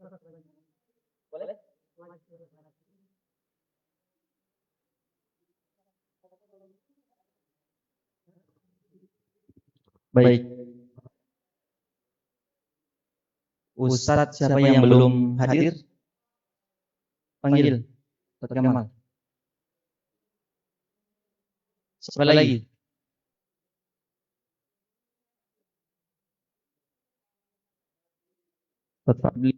Boleh? Baik, Ustadz siapa yang belum hadir? Panggil, Ustadz Kamal. Siapa lagi? Ustadz Fadli.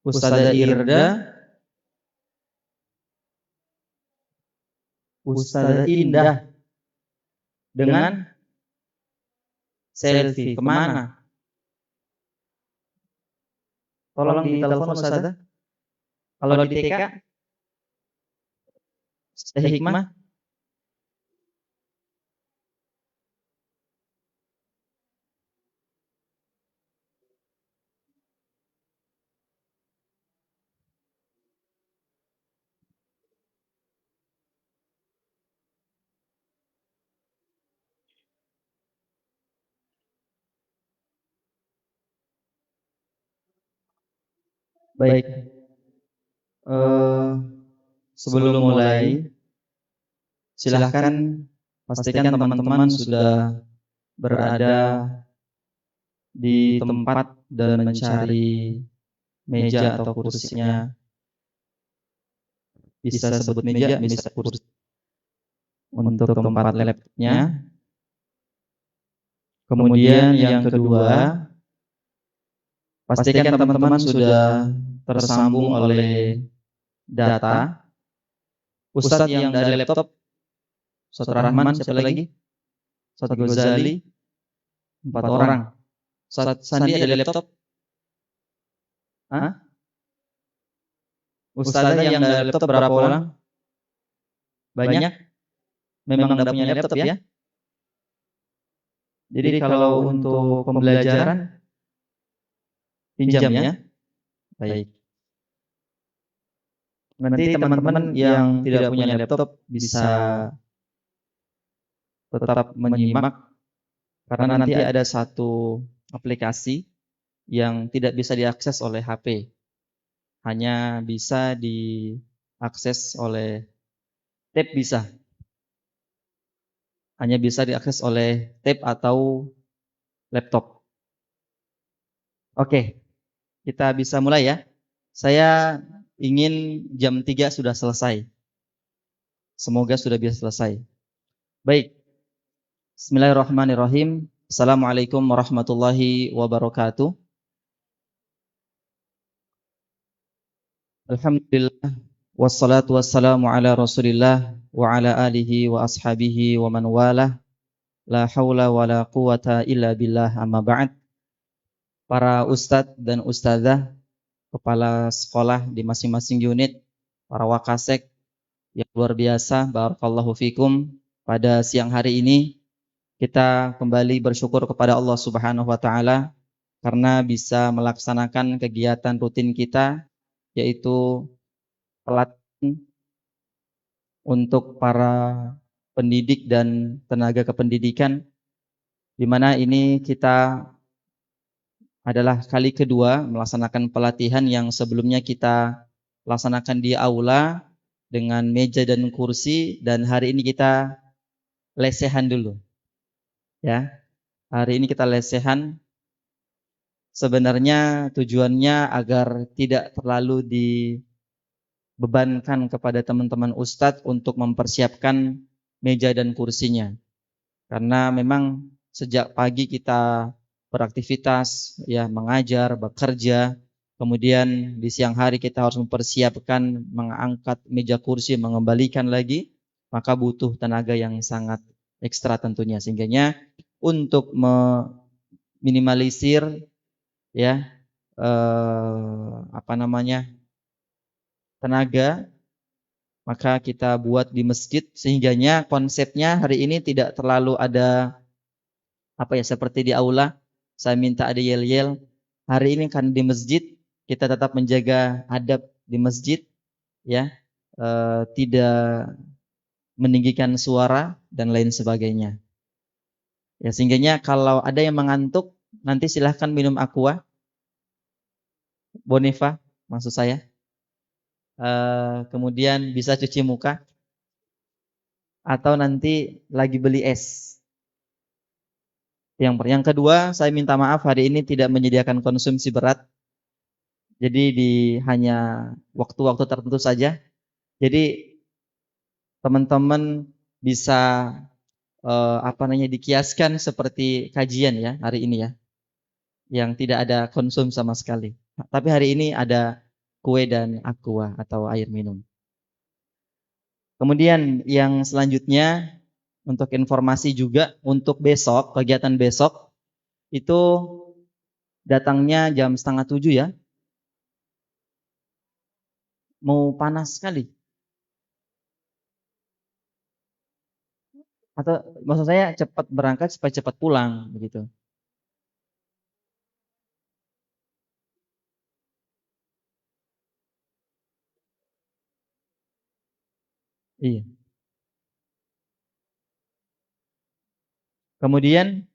Ustazah Irda, Ustazah Indah dengan selfie kemana? Tolong ditelepon Ustazah. Kalau di TK, Ustazah Hikmah. Baik, sebelum mulai, silahkan pastikan teman-teman sudah berada di tempat dan mencari meja atau kursinya. Bisa sebut meja, bisa kursi. Untuk tempat laptopnya. Kemudian yang kedua, pastikan teman-teman sudah tersambung oleh data. Ustadz yang dari laptop, Ustadz Rahman, siapa lagi? Ustadz Ghazali, 4 orang. Ustadz Sandi ada laptop? Hah? Ustazah yang dari laptop berapa orang? Banyak? Memang tidak punya laptop ya? Jadi kalau untuk pembelajaran, pinjam ya? Baik. Nanti teman-teman yang tidak punya laptop bisa tetap menyimak, karena nanti ada satu aplikasi yang tidak bisa diakses oleh HP. Hanya bisa diakses oleh tab bisa. Hanya bisa diakses oleh tab atau laptop. Oke, kita bisa mulai ya. Saya ingin jam 3 sudah selesai. Semoga sudah bisa selesai. Baik. Bismillahirrahmanirrahim. Assalamualaikum warahmatullahi wabarakatuh. Alhamdulillah. Wassalatu wassalamu ala rasulillah wa ala alihi wa ashabihi wa man walah. La hawla wa la quwata illa billah, amma ba'd. Para ustadz dan ustazah, kepala sekolah di masing-masing unit, para wakasek yang luar biasa, barakallahu fikum. Pada siang hari ini kita kembali bersyukur kepada Allah Subhanahu wa taala karena bisa melaksanakan kegiatan rutin kita, yaitu pelatihan untuk para pendidik dan tenaga kependidikan, di mana ini kita adalah kali kedua melaksanakan pelatihan yang sebelumnya kita laksanakan di aula dengan meja dan kursi, dan hari ini kita lesehan dulu. Ya. Hari ini kita lesehan. Sebenarnya tujuannya agar tidak terlalu dibebankan kepada teman-teman ustadz untuk mempersiapkan meja dan kursinya. Karena memang sejak pagi kita beraktivitas, ya, mengajar, bekerja, kemudian di siang hari kita harus mempersiapkan mengangkat meja kursi, mengembalikan lagi, maka butuh tenaga yang sangat ekstra tentunya. Sehingga untuk meminimalisir, ya, tenaga, maka kita buat di masjid, sehingganya konsepnya hari ini tidak terlalu ada seperti di aula saya minta ada yel-yel. Hari ini kan di masjid kita tetap menjaga adab di masjid, ya, tidak meninggikan suara dan lain sebagainya. Ya, sehingganya kalau ada yang mengantuk nanti silahkan minum aqua, Bonifa maksud saya. Kemudian bisa cuci muka atau nanti lagi beli es. Yang kedua, saya minta maaf hari ini tidak menyediakan konsumsi berat. Jadi hanya waktu-waktu tertentu saja. Jadi teman-teman bisa dikiaskan seperti kajian ya hari ini ya, yang tidak ada konsum sama sekali. Tapi hari ini ada kue dan aqua atau air minum. Kemudian yang selanjutnya untuk informasi juga untuk besok, kegiatan besok itu datangnya jam 6:30 ya. Mau panas sekali. Atau maksud saya cepat berangkat supaya cepat pulang begitu. Iya. Kemudian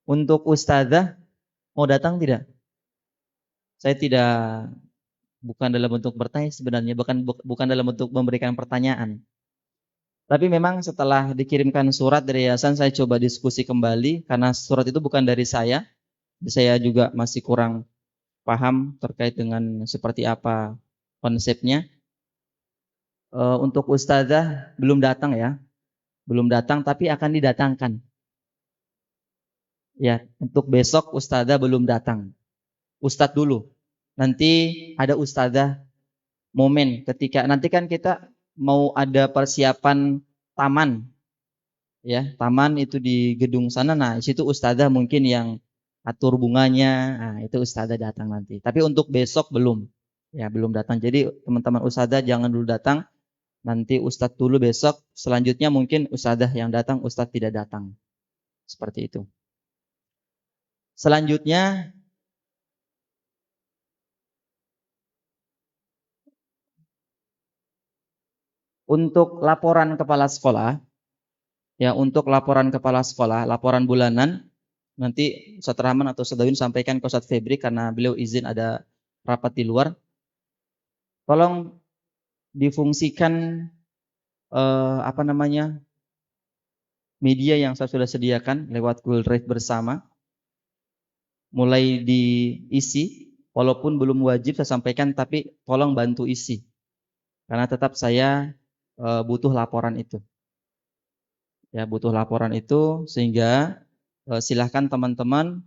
untuk ustazah mau datang tidak? Saya tidak, bukan dalam bentuk bertanya sebenarnya, bukan dalam bentuk memberikan pertanyaan. Tapi memang setelah dikirimkan surat dari yayasan saya coba diskusi kembali karena surat itu bukan dari saya. Saya juga masih kurang paham terkait dengan seperti apa konsepnya. Untuk ustazah belum datang ya. Belum datang tapi akan didatangkan. Ya, untuk besok ustazah belum datang. Ustadz dulu. Nanti ada ustazah momen ketika nanti kan kita mau ada persiapan taman. Ya, taman itu di gedung sana. Nah, di situ ustazah mungkin yang atur bunganya. Nah, itu ustazah datang nanti. Tapi untuk besok belum. Ya, belum datang. Jadi teman-teman ustazah jangan dulu datang. Nanti ustadz dulu besok. Selanjutnya mungkin ustazah yang datang, ustadz tidak datang. Seperti itu. Selanjutnya untuk laporan kepala sekolah, ya untuk laporan kepala sekolah, laporan bulanan, nanti Ustadz Rahman atau Ustadz Dawin sampaikan ke Ustadz Febri karena beliau izin ada rapat di luar. Tolong difungsikan media yang saya sudah sediakan lewat Google Drive bersama, mulai diisi, walaupun belum wajib saya sampaikan, tapi tolong bantu isi, karena tetap saya butuh laporan itu. Ya, butuh laporan itu sehingga silahkan teman-teman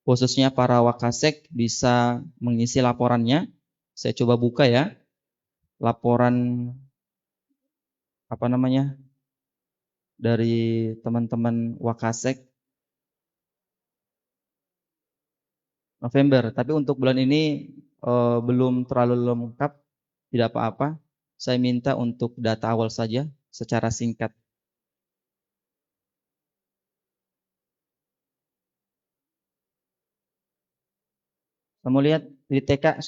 khususnya para wakasek bisa mengisi laporannya. Saya coba buka ya laporan dari teman-teman wakasek November. Tapi untuk bulan ini belum terlalu lengkap, tidak apa-apa. Saya minta untuk data awal saja secara singkat. Kamu lihat di TK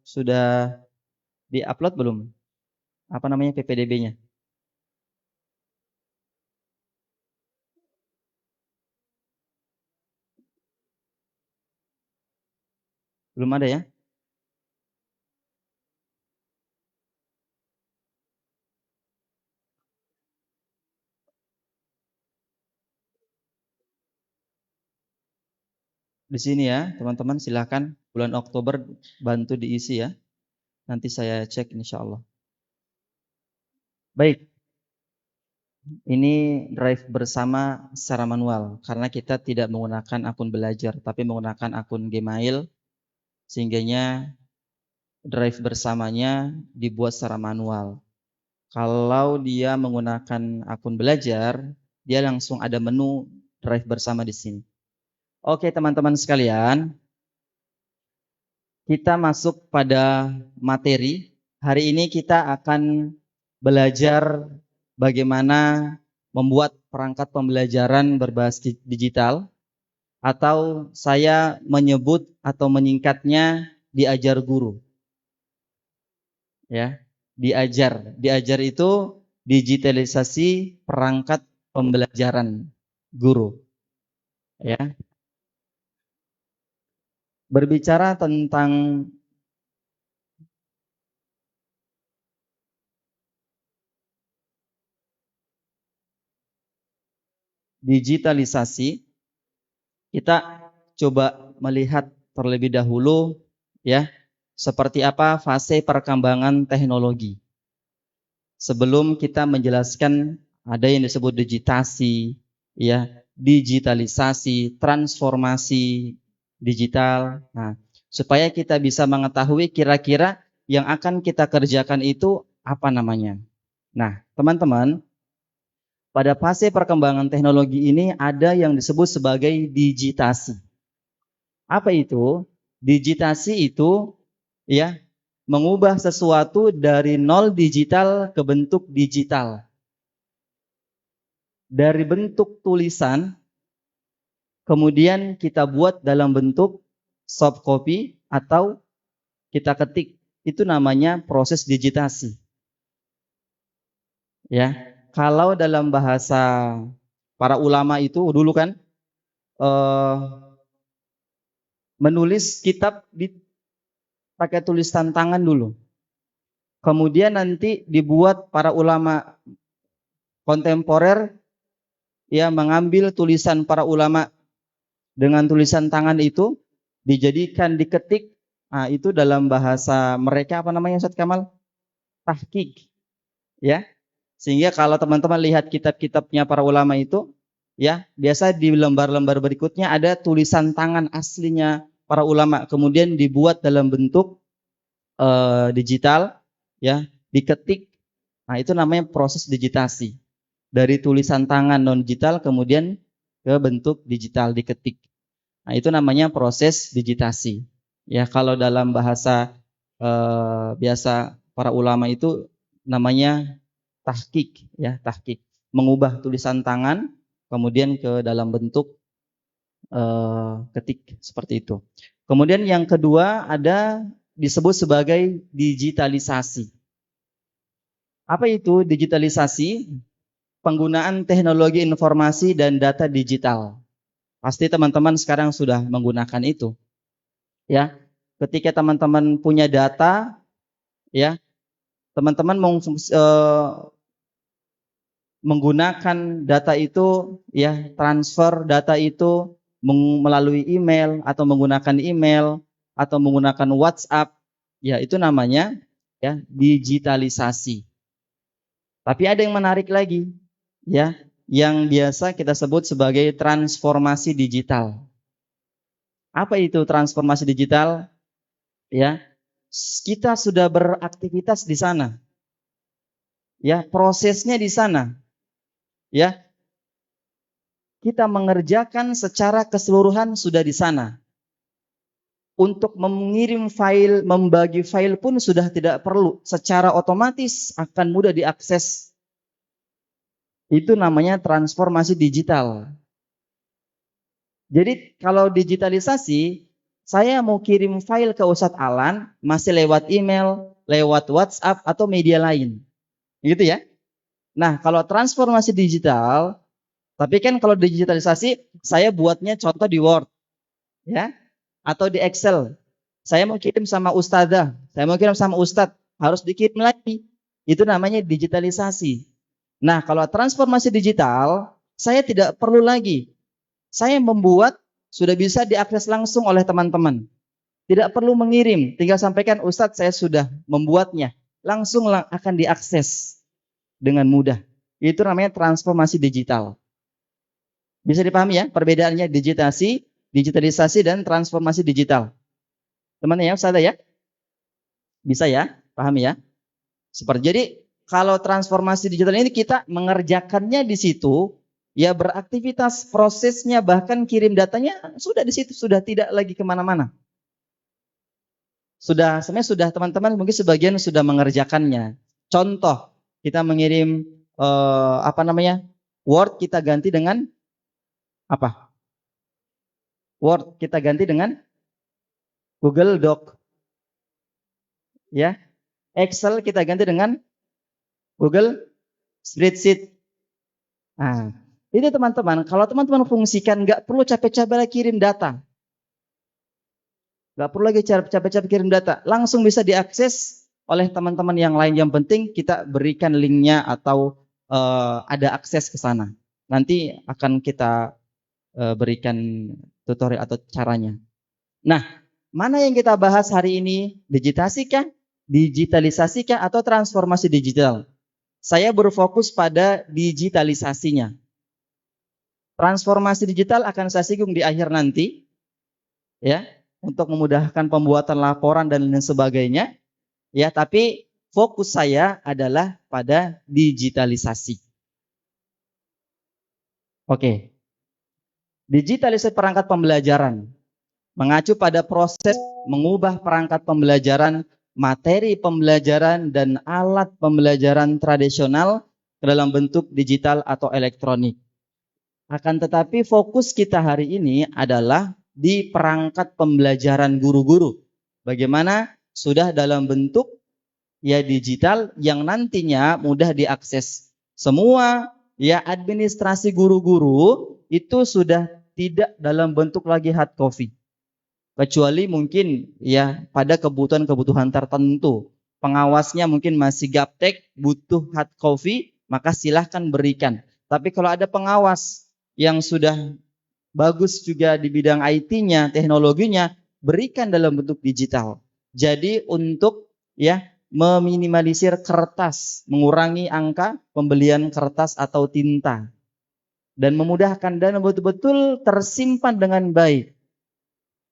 sudah di-upload belum? PPDB-nya? Belum ada ya? Di sini ya, teman-teman silakan bulan Oktober bantu diisi ya. Nanti saya cek insya Allah. Baik, ini drive bersama secara manual karena kita tidak menggunakan akun belajar, tapi menggunakan akun Gmail, sehingganya drive bersamanya dibuat secara manual. Kalau dia menggunakan akun belajar, dia langsung ada menu drive bersama di sini. Oke teman-teman sekalian, kita masuk pada materi hari ini kita akan belajar bagaimana membuat perangkat pembelajaran berbasis digital, atau saya menyebut atau menyingkatnya diajar guru. Ya, diajar itu digitalisasi perangkat pembelajaran guru. Ya, berbicara tentang digitalisasi, kita coba melihat terlebih dahulu ya, seperti apa fase perkembangan teknologi. Sebelum kita menjelaskan ada yang disebut digitasi, ya, digitalisasi, transformasi digital. Nah, supaya kita bisa mengetahui kira-kira yang akan kita kerjakan itu apa namanya. Nah, teman-teman, pada fase perkembangan teknologi ini ada yang disebut sebagai digitasi. Apa itu? Digitasi itu ya, mengubah sesuatu dari nol digital ke bentuk digital. Dari bentuk tulisan, kemudian kita buat dalam bentuk soft copy atau kita ketik. Itu namanya proses digitasi. Ya, kalau dalam bahasa para ulama itu dulu kan menulis kitab pakai tulisan tangan dulu. Kemudian nanti dibuat para ulama kontemporer ya mengambil tulisan para ulama dengan tulisan tangan itu dijadikan diketik. Nah, itu dalam bahasa mereka apa namanya Ustaz Kamal? Tahqiq. Ya. Sehingga kalau teman-teman lihat kitab-kitabnya para ulama itu ya, biasa di lembar-lembar berikutnya ada tulisan tangan aslinya para ulama, kemudian dibuat dalam bentuk digital ya, diketik. Nah, itu namanya proses digitasi. Dari tulisan tangan non digital kemudian ke bentuk digital diketik. Nah, itu namanya proses digitasi. Ya, kalau dalam bahasa biasa para ulama itu namanya tahqiq, ya, tahqiq. Mengubah tulisan tangan kemudian ke dalam bentuk ketik seperti itu. Kemudian yang kedua ada disebut sebagai digitalisasi. Apa itu digitalisasi? Penggunaan teknologi informasi dan data digital. Pasti teman-teman sekarang sudah menggunakan itu. Ya. Ketika teman-teman punya data, ya, teman-teman menggunakan data itu, ya, transfer data itu melalui email atau menggunakan email atau menggunakan WhatsApp, ya, itu namanya ya digitalisasi. Tapi ada yang menarik lagi, ya, yang biasa kita sebut sebagai transformasi digital. Apa itu transformasi digital? Ya, kita sudah beraktivitas di sana. Ya, prosesnya di sana. Ya, kita mengerjakan secara keseluruhan sudah di sana. Untuk mengirim file, membagi file pun sudah tidak perlu. Secara otomatis akan mudah diakses. Itu namanya transformasi digital. Jadi kalau digitalisasi, saya mau kirim file ke Ustadz Alan, masih lewat email, lewat WhatsApp, atau media lain. Gitu ya. Nah, kalau transformasi digital, tapi kan kalau digitalisasi, saya buatnya contoh di Word. Ya, atau di Excel. Saya mau kirim sama ustadzah, saya mau kirim sama ustadz, harus dikirim lagi. Itu namanya digitalisasi. Nah, kalau transformasi digital, saya tidak perlu lagi. Saya membuat, sudah bisa diakses langsung oleh teman-teman. Tidak perlu mengirim, tinggal sampaikan, Ustadz saya sudah membuatnya. Langsung akan diakses dengan mudah. Itu namanya transformasi digital. Bisa dipahami ya perbedaannya digitalisasi dan transformasi digital. Teman-teman ya, Ustaz ya? Bisa ya? Pahami ya? Seperti jadi kalau transformasi digital ini kita mengerjakannya di situ, ya beraktivitas prosesnya bahkan kirim datanya sudah di situ, sudah tidak lagi kemana-mana. Sebenarnya sudah teman-teman mungkin sebagian sudah mengerjakannya. Contoh, kita mengirim Word kita ganti dengan apa? Word kita ganti dengan Google Doc, ya. Excel kita ganti dengan Google Spreadsheet. Nah, itu teman-teman, kalau teman-teman fungsikan, nggak perlu capek-capek kirim data. Nggak perlu lagi capek-capek kirim data. Langsung bisa diakses oleh teman-teman yang lain. Yang penting kita berikan linknya atau ada akses ke sana. Nanti akan kita berikan tutorial atau caranya. Nah, mana yang kita bahas hari ini? Digitalisasi atau transformasi digital? Saya berfokus pada digitalisasinya. Transformasi digital akan saya singgung di akhir nanti, ya, untuk memudahkan pembuatan laporan dan lain sebagainya, ya. Tapi fokus saya adalah pada digitalisasi. Oke, digitalisasi perangkat pembelajaran mengacu pada proses mengubah perangkat pembelajaran, materi pembelajaran, dan alat pembelajaran tradisional ke dalam bentuk digital atau elektronik. Akan tetapi fokus kita hari ini adalah di perangkat pembelajaran guru-guru. Bagaimana sudah dalam bentuk ya digital yang nantinya mudah diakses. Semua ya administrasi guru-guru itu sudah tidak dalam bentuk lagi hard copy. Kecuali mungkin ya pada kebutuhan-kebutuhan tertentu. Pengawasnya mungkin masih gaptek, butuh hard copy, maka silahkan berikan. Tapi kalau ada pengawas yang sudah bagus juga di bidang IT-nya, teknologinya, berikan dalam bentuk digital. Jadi untuk ya meminimalisir kertas, mengurangi angka pembelian kertas atau tinta dan memudahkan dan betul-betul tersimpan dengan baik.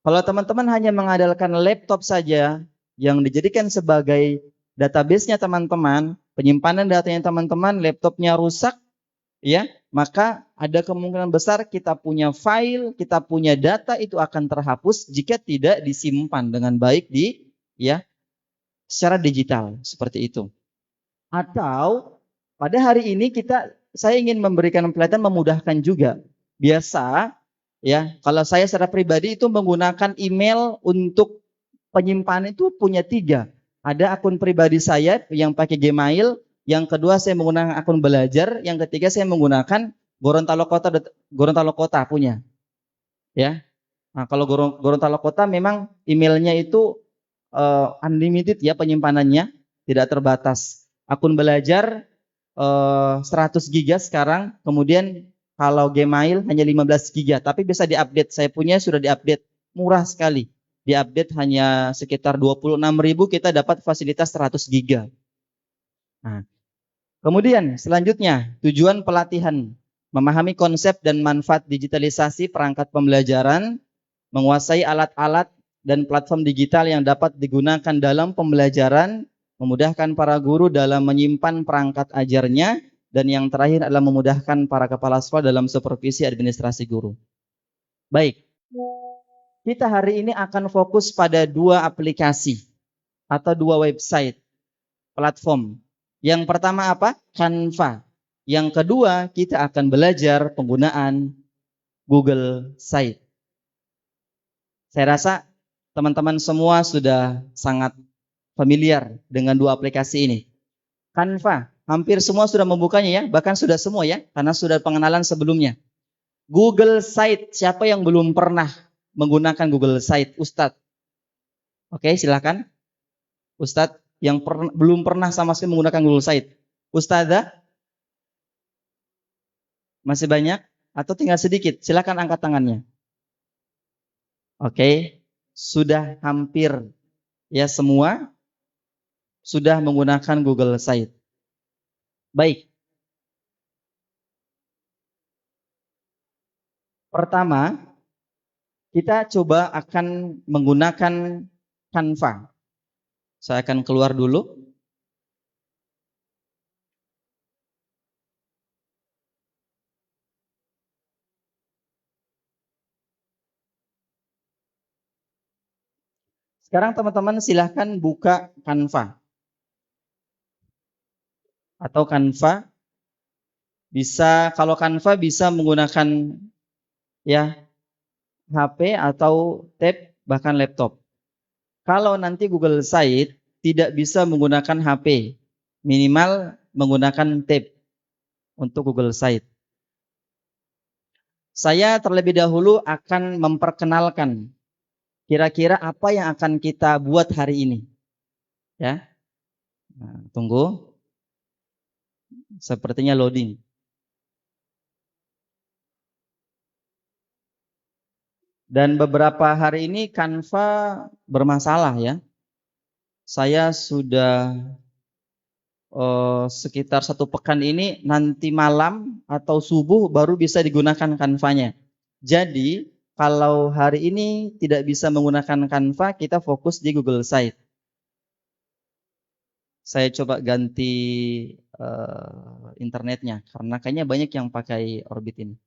Kalau teman-teman hanya mengandalkan laptop saja yang dijadikan sebagai database-nya teman-teman, penyimpanan datanya teman-teman, laptopnya rusak, ya, maka ada kemungkinan besar kita punya file, kita punya data itu akan terhapus jika tidak disimpan dengan baik di ya secara digital seperti itu. Atau pada hari ini saya ingin memberikan pelatihan memudahkan juga. Biasa ya, kalau saya secara pribadi itu menggunakan email untuk penyimpanan itu punya 3. Ada akun pribadi saya yang pakai Gmail, yang kedua saya menggunakan akun belajar, yang ketiga saya menggunakan Gorontalo Kota punya. Ya. Nah, kalau Gorontalo Kota memang emailnya itu unlimited ya penyimpanannya, tidak terbatas. Akun belajar 100 giga sekarang, kemudian kalau Gmail hanya 15 giga, tapi bisa diupdate. Saya punya sudah diupdate, murah sekali. Diupdate hanya sekitar 26.000, kita dapat fasilitas 100 giga. Nah, kemudian selanjutnya, tujuan pelatihan memahami konsep dan manfaat digitalisasi perangkat pembelajaran, menguasai alat-alat dan platform digital yang dapat digunakan dalam pembelajaran, memudahkan para guru dalam menyimpan perangkat ajarnya, dan yang terakhir adalah memudahkan para kepala sekolah dalam supervisi administrasi guru. Baik, kita hari ini akan fokus pada 2 aplikasi atau 2 website platform. Yang pertama apa? Canva. Yang kedua, kita akan belajar penggunaan Google Site. Saya rasa teman-teman semua sudah sangat familiar dengan 2 aplikasi ini. Canva, hampir semua sudah membukanya ya, bahkan sudah semua ya, karena sudah pengenalan sebelumnya. Google Site, siapa yang belum pernah menggunakan Google Site? Ustadz. Oke, silakan. Ustadz yang belum pernah sama sekali menggunakan Google Site. Ustadzah? Masih banyak? Atau tinggal sedikit? Silakan angkat tangannya. Oke, sudah hampir ya semua sudah menggunakan Google Site. Baik. Pertama, kita coba akan menggunakan Canva. Saya akan keluar dulu. Sekarang teman-teman silahkan buka Canva atau Canva. Bisa, kalau Canva bisa menggunakan ya HP atau tab bahkan laptop. Kalau nanti Google Site tidak bisa menggunakan HP, minimal menggunakan tab untuk Google Site. Saya terlebih dahulu akan memperkenalkan kira-kira apa yang akan kita buat hari ini. Ya, nah, tunggu. Sepertinya loading. Dan beberapa hari ini Canva bermasalah ya. Saya sudah sekitar 1 pekan ini nanti malam atau subuh baru bisa digunakan Canva-nya. Jadi kalau hari ini tidak bisa menggunakan Canva, kita fokus di Google Site. Saya coba ganti internetnya karena kayaknya banyak yang pakai Orbit ini.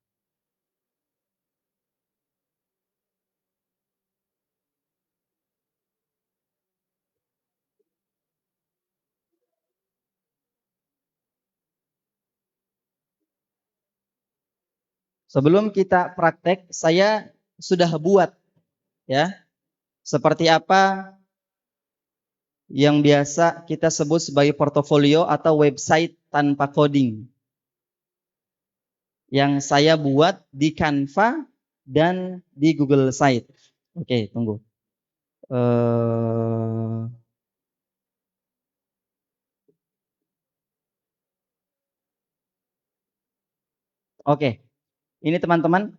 Sebelum kita praktek, saya sudah buat ya seperti apa yang biasa kita sebut sebagai portofolio atau website tanpa coding. Yang saya buat di Canva dan di Google Site. Oke, tunggu. Oke, ini teman-teman.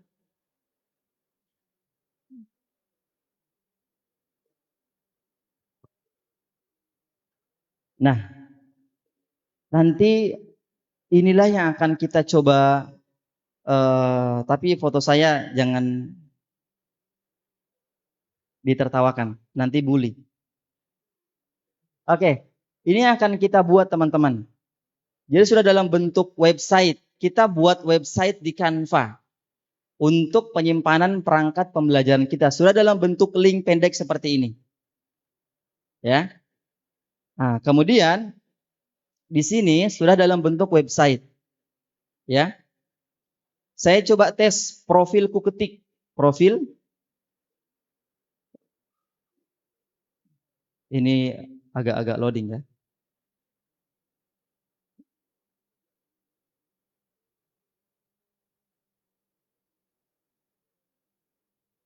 Nah, nanti inilah yang akan kita coba. Tapi foto saya jangan ditertawakan, nanti bully. Oke, ini akan kita buat teman-teman. Jadi sudah dalam bentuk website. Kita buat website di Canva untuk penyimpanan perangkat pembelajaran kita. Sudah dalam bentuk link pendek seperti ini. Ya. Nah, kemudian di sini sudah dalam bentuk website. Ya. Saya coba tes profilku, ketik profil. Ini agak-agak loading ya.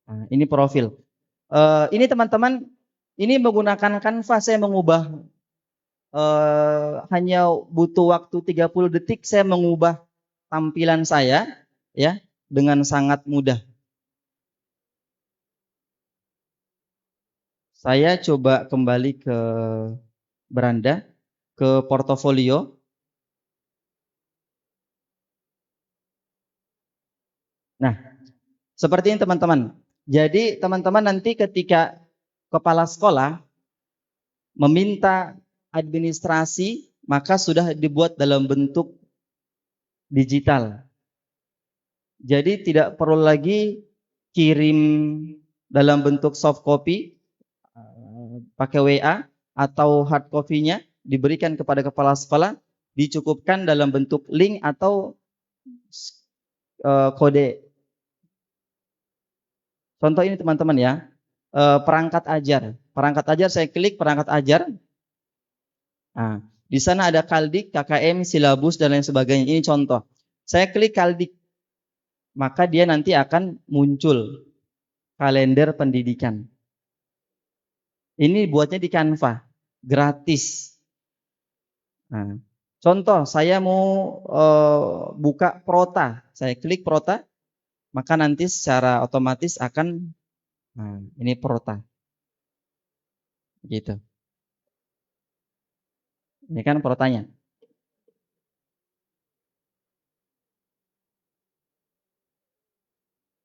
Nah, ini profil. Ini teman-teman, ini menggunakan Canva, saya mengubah hanya butuh waktu 30 detik saya mengubah tampilan saya ya dengan sangat mudah. Saya coba kembali ke beranda, ke portofolio. Nah, seperti ini teman-teman. Jadi teman-teman nanti ketika kepala sekolah meminta administrasi, maka sudah dibuat dalam bentuk digital. Jadi tidak perlu lagi kirim dalam bentuk soft copy, pakai WA, atau hard copy-nya diberikan kepada kepala sekolah, dicukupkan dalam bentuk link atau kode. Contoh ini teman-teman ya, perangkat ajar. Perangkat ajar, saya klik perangkat ajar. Nah, di sana ada Kaldik, KKM, silabus, dan lain sebagainya. Ini contoh. Saya klik Kaldik, maka dia nanti akan muncul kalender pendidikan. Ini buatnya di Canva, gratis. Nah, contoh, saya mau buka Prota. Saya klik Prota, maka nanti secara otomatis akan, nah, ini Prota. Gitu. Ini kan Protanya.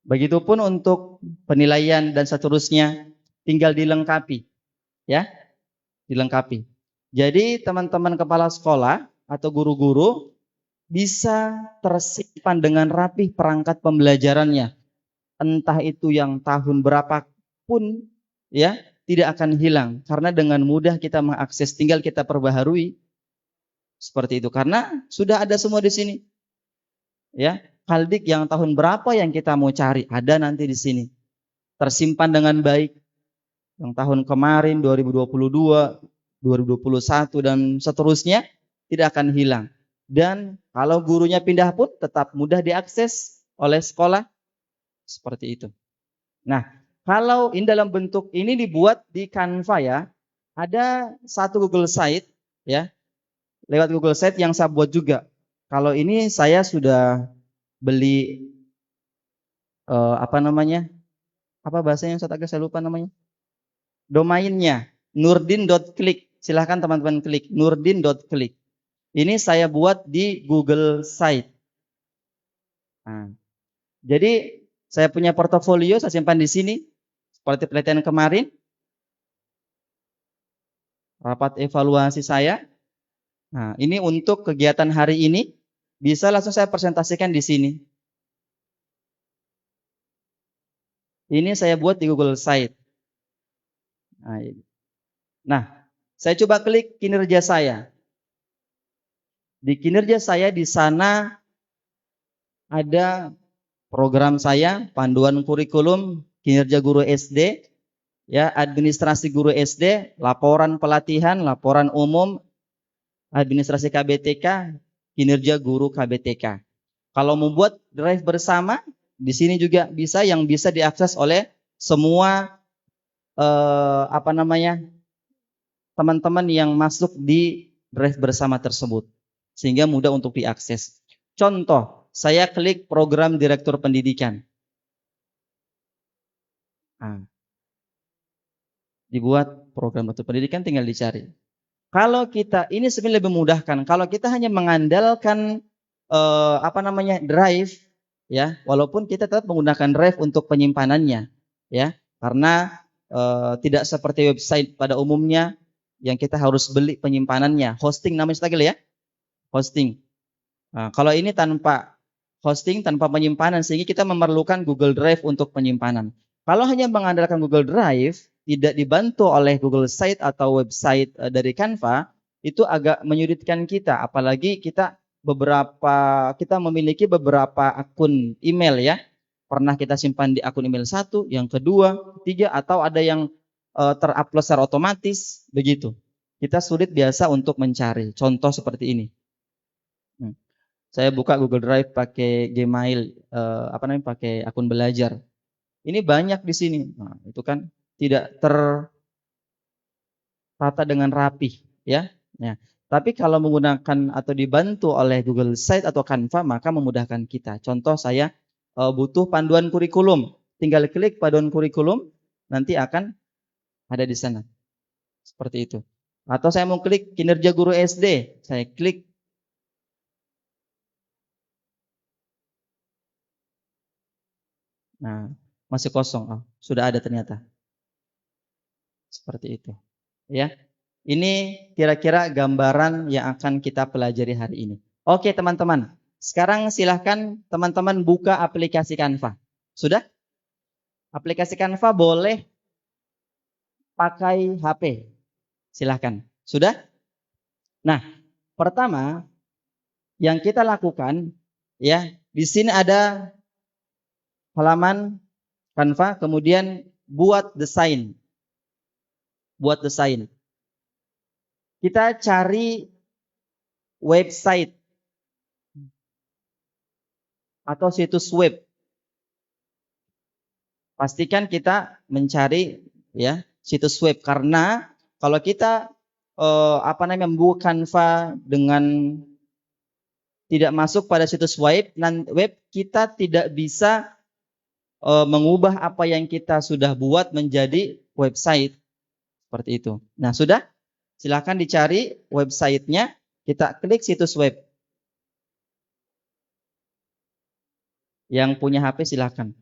Begitupun untuk penilaian dan seterusnya, tinggal dilengkapi. Ya, dilengkapi. Jadi teman-teman kepala sekolah atau guru-guru bisa tersimpan dengan rapih perangkat pembelajarannya. Entah itu yang tahun berapapun ya, tidak akan hilang karena dengan mudah kita mengakses, tinggal kita perbaharui seperti itu karena sudah ada semua di sini. Ya, Haldik yang tahun berapa yang kita mau cari ada nanti di sini. Tersimpan dengan baik. Yang tahun kemarin 2022, 2021 dan seterusnya tidak akan hilang. Dan kalau gurunya pindah pun tetap mudah diakses oleh sekolah seperti itu. Nah, kalau ini dalam bentuk ini dibuat di Canva ya, ada satu Google Site ya, lewat Google Site yang saya buat juga. Kalau ini saya sudah beli apa namanya? Apa bahasanya Ustaz agak saya lupa namanya. Domainnya nurdin.klik. Silahkan teman-teman klik nurdin.klik. Ini saya buat di Google Site. Nah, jadi saya punya portofolio saya simpan di sini seperti pelatihan kemarin. Rapat evaluasi saya. Nah, ini untuk kegiatan hari ini bisa langsung saya presentasikan di sini. Ini saya buat di Google Site. Nah, saya coba klik kinerja saya. Di kinerja saya di sana ada program saya, panduan kurikulum, kinerja guru SD, ya, administrasi guru SD, laporan pelatihan, laporan umum, administrasi KBTK, kinerja guru KBTK. Kalau membuat drive bersama, di sini juga bisa yang bisa diakses oleh semua teman-teman yang masuk di drive bersama tersebut. Sehingga mudah untuk diakses. Contoh, saya klik program direktur pendidikan. Nah, dibuat program direktur pendidikan tinggal dicari. Kalau kita, ini sebenarnya lebih memudahkan. Kalau kita hanya mengandalkan drive, ya, walaupun kita tetap menggunakan drive untuk penyimpanannya, ya, karena tidak seperti website pada umumnya yang kita harus beli penyimpanannya. Hosting namanya ya, hosting. Nah, kalau ini tanpa hosting, tanpa penyimpanan, sehingga kita memerlukan Google Drive untuk penyimpanan. Kalau hanya mengandalkan Google Drive, tidak dibantu oleh Google Site atau website dari Canva, itu agak menyulitkan kita. Apalagi kita memiliki beberapa akun email ya. Pernah kita simpan di akun email 1, yang kedua, 3, atau ada yang terupload secara otomatis, begitu. Kita sulit biasa untuk mencari. Contoh seperti ini. Saya buka Google Drive pakai Gmail, pakai akun belajar. Ini banyak di sini. Nah, itu kan tidak tertata dengan rapi, ya. Ya. Tapi kalau menggunakan atau dibantu oleh Google Site atau Canva, maka memudahkan kita. Contoh saya butuh panduan kurikulum, tinggal klik panduan kurikulum, nanti akan ada di sana. Seperti itu. Atau saya mau klik kinerja guru SD, saya klik. Nah, masih kosong. Oh, sudah ada ternyata. Seperti itu. Ya. Ini kira-kira gambaran yang akan kita pelajari hari ini. Oke, teman-teman. Sekarang silahkan teman-teman buka aplikasi Canva. Sudah? Aplikasi Canva boleh pakai HP. Silahkan. Sudah? Nah, pertama yang kita lakukan ya, di sini ada halaman Canva, kemudian buat desain. Buat desain. Kita cari website atau situs web. Pastikan kita mencari ya situs web, karena kalau kita membuka Canva dengan tidak masuk pada situs web, kita tidak bisa mengubah apa yang kita sudah buat menjadi website seperti itu. Nah, sudah? Silakan dicari websitenya, kita klik situs web. Yang punya HP silakan.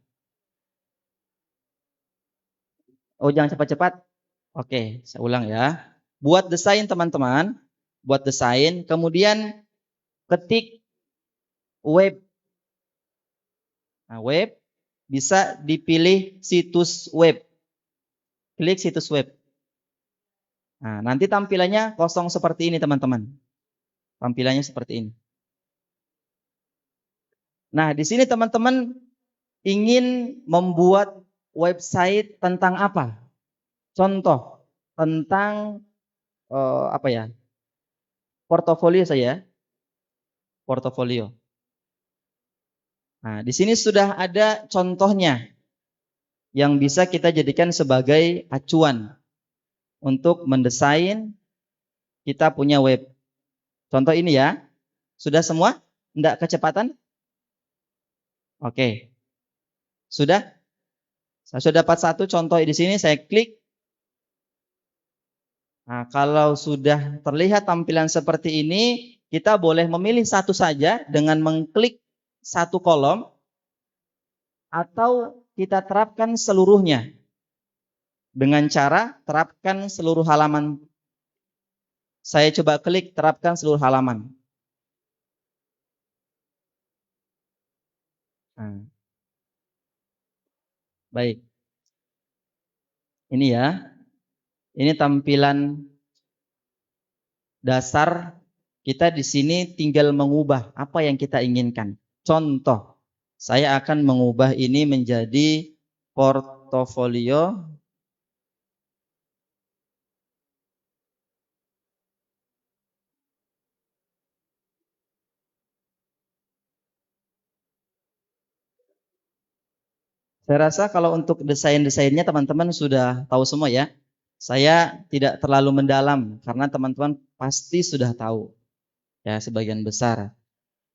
Oh, jangan cepat-cepat. Oke, saya ulang ya. Buat desain teman-teman, buat desain, kemudian ketik web. Nah, web bisa dipilih situs web. klik situs web. Nah, nanti tampilannya kosong seperti ini teman-teman. Tampilannya seperti ini. Nah, di sini teman-teman ingin membuat website tentang apa? Contoh, tentang apa ya? Portofolio saya, portofolio. Nah, di sini sudah ada contohnya yang bisa kita jadikan sebagai acuan untuk mendesain kita punya web. Contoh ini ya. Sudah semua? Enggak kecepatan? Oke. Sudah? Saya sudah dapat satu contoh di sini, saya klik. Nah, kalau sudah terlihat tampilan seperti ini, kita boleh memilih satu saja dengan mengklik satu kolom, atau kita terapkan seluruhnya dengan cara terapkan seluruh halaman. Saya coba klik terapkan seluruh halaman. Nah, baik. Ini ya. Ini tampilan dasar. Kita di sini tinggal mengubah apa yang kita inginkan. Contoh, saya akan mengubah ini menjadi portofolio. Saya rasa kalau untuk desain-desainnya teman-teman sudah tahu semua ya. Saya tidak terlalu mendalam karena teman-teman pasti sudah tahu ya sebagian besar.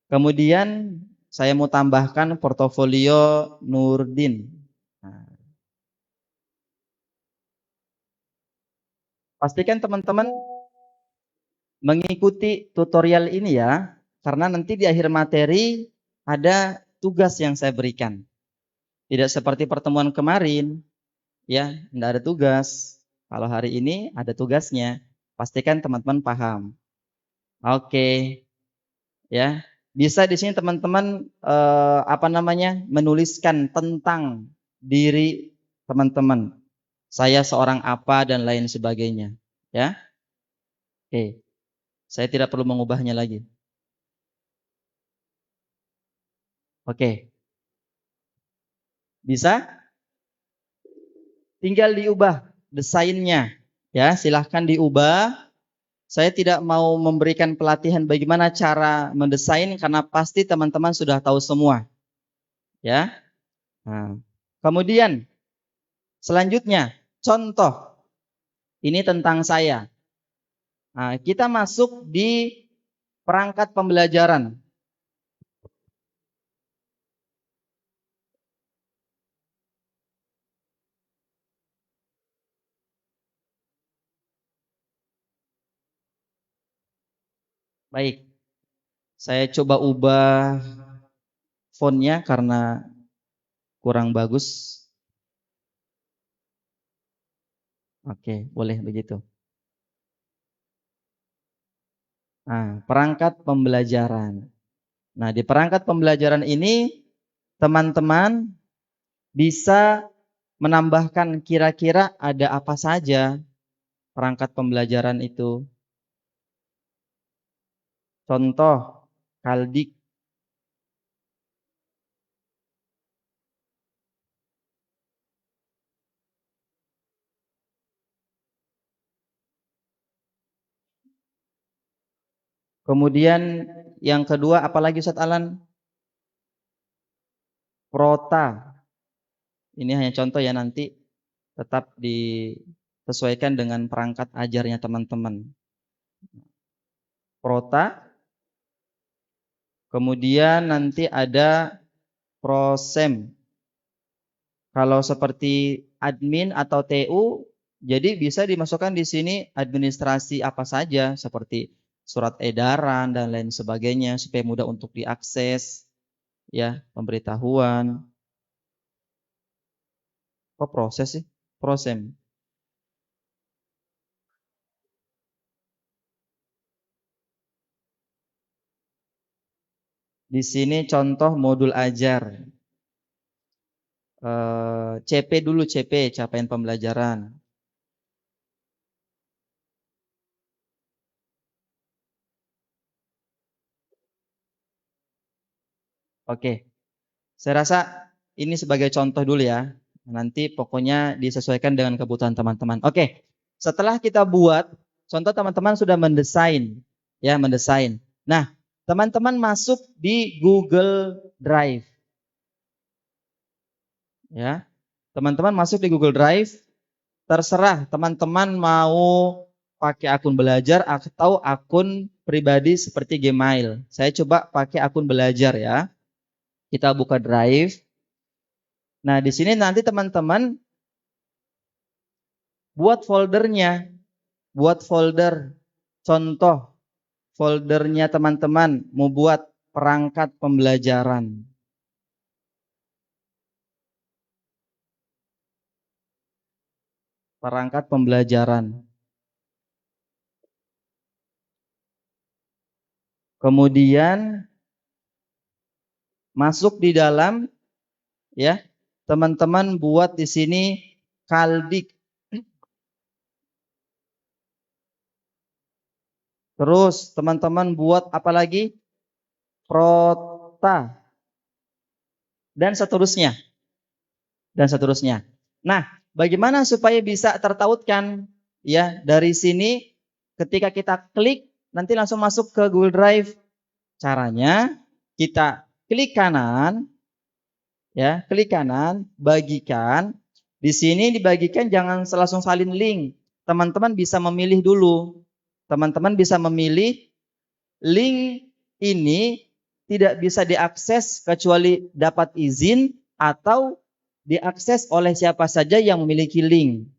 Kemudian saya mau tambahkan portofolio Nurdin. Nah, pastikan teman-teman mengikuti tutorial ini ya, karena nanti di akhir materi ada tugas yang saya berikan. Tidak seperti pertemuan kemarin, ya, tidak ada tugas. Kalau hari ini ada tugasnya. Pastikan teman-teman paham. Oke, ya. Bisa di sini teman-teman menuliskan tentang diri teman-teman. Saya seorang apa dan lain sebagainya, ya. Oke. Saya tidak perlu mengubahnya lagi. Oke. Bisa? Tinggal diubah desainnya. Ya, silahkan diubah. Saya tidak mau memberikan pelatihan bagaimana cara mendesain karena pasti teman-teman sudah tahu semua. Ya. Nah, kemudian selanjutnya contoh. Ini tentang saya. Nah, kita masuk di perangkat pembelajaran. Baik. Saya coba ubah fontnya karena kurang bagus. Oke, boleh begitu. Nah, perangkat pembelajaran. Nah, di perangkat pembelajaran ini teman-teman bisa menambahkan kira-kira ada apa saja perangkat pembelajaran itu. Contoh, Kaldik. Kemudian yang kedua apalagi Ustaz Alan? Prota. Ini hanya contoh ya, nanti tetap disesuaikan dengan perangkat ajarnya teman-teman. Prota. Kemudian nanti ada prosem. Kalau seperti admin atau TU, jadi bisa dimasukkan di sini administrasi apa saja seperti surat edaran dan lain sebagainya supaya mudah untuk diakses, ya, pemberitahuan. Kok proses sih? Prosem. Di sini contoh modul ajar. CP dulu, CP, capaian pembelajaran. Oke. Saya rasa ini sebagai contoh dulu ya. Nanti pokoknya disesuaikan dengan kebutuhan teman-teman. Oke. Setelah kita buat, contoh teman-teman sudah mendesain, ya mendesain. Nah, teman-teman masuk di Google Drive, ya. Teman-teman masuk di Google Drive, terserah teman-teman mau pakai akun belajar atau akun pribadi seperti Gmail. Saya coba pakai akun belajar ya. Kita buka Drive. Nah, di sini nanti teman-teman buat foldernya, buat folder contoh foldernya teman-teman mau buat perangkat pembelajaran. Perangkat pembelajaran. Kemudian masuk di dalam ya, teman-teman buat di sini Kaldik. Terus teman-teman buat apa lagi? Prota dan seterusnya. Dan seterusnya. Nah, bagaimana supaya bisa tertautkan? Ya, dari sini ketika kita klik nanti langsung masuk ke Google Drive. Caranya kita klik kanan, ya, klik kanan, bagikan. Di sini dibagikan jangan langsung salin link. Teman-teman bisa memilih dulu. Teman-teman bisa memilih link ini tidak bisa diakses kecuali dapat izin atau diakses oleh siapa saja yang memiliki link.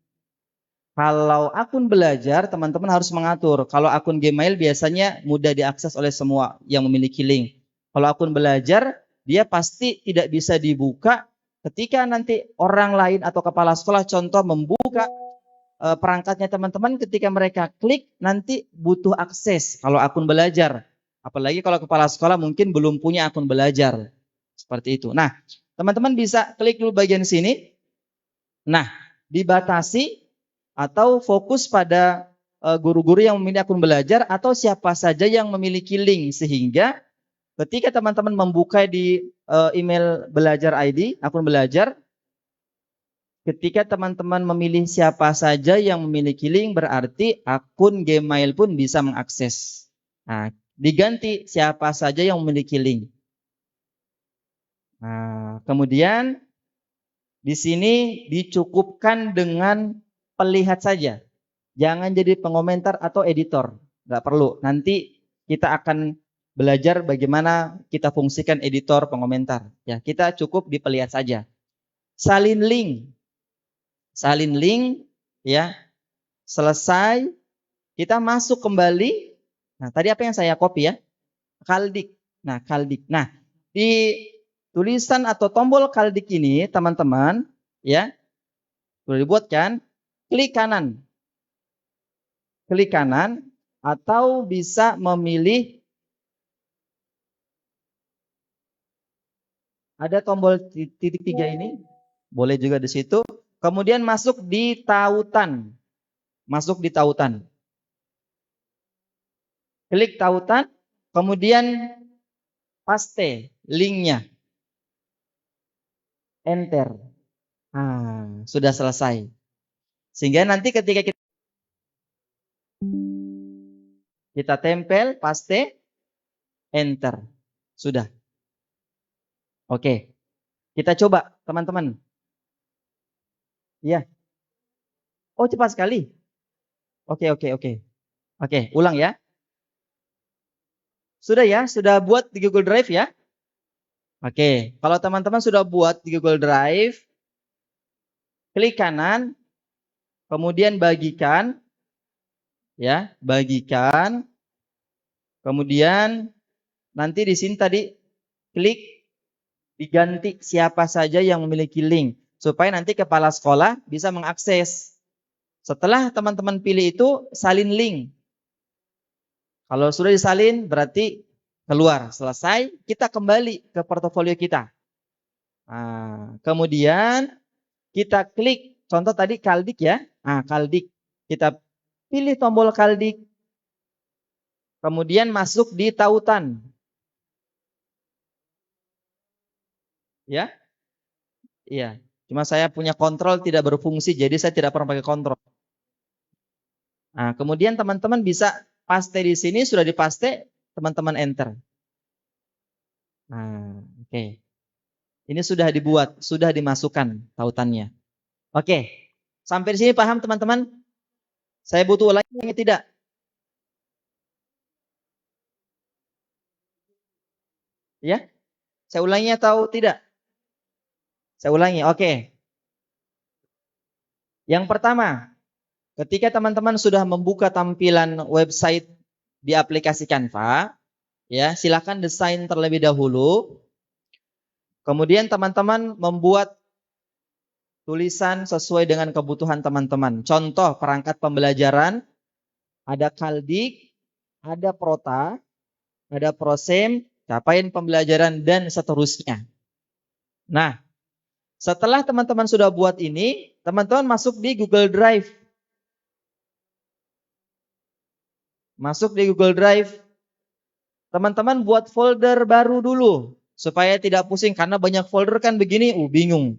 Kalau akun belajar, teman-teman harus mengatur. Kalau akun Gmail biasanya mudah diakses oleh semua yang memiliki link. Kalau akun belajar, dia pasti tidak bisa dibuka ketika nanti orang lain atau kepala sekolah contoh membuka perangkatnya teman-teman, ketika mereka klik nanti butuh akses kalau akun belajar. Apalagi kalau kepala sekolah mungkin belum punya akun belajar. Seperti itu. Nah, teman-teman bisa klik dulu bagian sini. Nah, dibatasi atau fokus pada guru-guru yang memiliki akun belajar atau siapa saja yang memiliki link, sehingga ketika teman-teman membuka di email belajar ID, akun belajar, ketika teman-teman memilih siapa saja yang memiliki link, berarti akun Gmail pun bisa mengakses. Nah, diganti siapa saja yang memiliki link. Nah, kemudian di sini dicukupkan dengan pelihat saja. Jangan jadi pengomentar atau editor. Nggak perlu. Nanti kita akan belajar bagaimana kita fungsikan editor pengomentar. Ya, kita cukup di pelihat saja. Salin link. Salin link, ya. Selesai, kita masuk kembali. Nah, tadi apa yang saya copy ya? Kaldik. Nah, Kaldik. Nah, di tulisan atau tombol Kaldik ini, teman-teman, ya, sudah dibuat kan? Klik kanan. Klik kanan atau bisa memilih ada tombol titik 3 ini. Boleh juga di situ. Kemudian masuk di tautan. Masuk di tautan. Klik tautan, kemudian paste linknya. Enter. Nah, sudah selesai. Sehingga nanti ketika kita tempel, paste, enter. Sudah. Oke. Kita coba, teman-teman. Ya. Oh, cepat sekali. Oke, oke, oke. Oke, ulang ya. Sudah ya? Sudah buat di Google Drive ya? Oke. Kalau teman-teman sudah buat di Google Drive, klik kanan, kemudian bagikan. Ya, bagikan. Kemudian nanti di sini tadi klik diganti siapa saja yang memiliki link, supaya nanti kepala sekolah bisa mengakses. Setelah teman-teman pilih itu, salin link. Kalau sudah disalin berarti keluar. Selesai, kita kembali ke portofolio kita. Nah, kemudian kita klik, contoh tadi Kaldik ya. Nah, Kaldik. Kita pilih tombol Kaldik. Kemudian masuk di tautan. Ya? Iya. Cuma saya punya kontrol tidak berfungsi, jadi saya tidak pernah pakai kontrol. Nah, kemudian teman-teman bisa paste di sini, sudah dipaste, teman-teman enter. Nah, oke. Ini sudah dibuat, sudah dimasukkan tautannya. Oke. Sampai di sini paham teman-teman? Saya butuh ulangi tidak? Ya? Saya ulangi atau tidak? Saya ulangi. Oke. Yang pertama, ketika teman-teman sudah membuka tampilan website di aplikasi Canva, ya, silakan desain terlebih dahulu. Kemudian teman-teman membuat tulisan sesuai dengan kebutuhan teman-teman. Contoh perangkat pembelajaran, ada Kaldik, ada Prota, ada Prosem, capaian pembelajaran, dan seterusnya. Nah, setelah teman-teman sudah buat ini, teman-teman masuk di Google Drive. Masuk di Google Drive, teman-teman buat folder baru dulu. Supaya tidak pusing, karena banyak folder kan begini, bingung.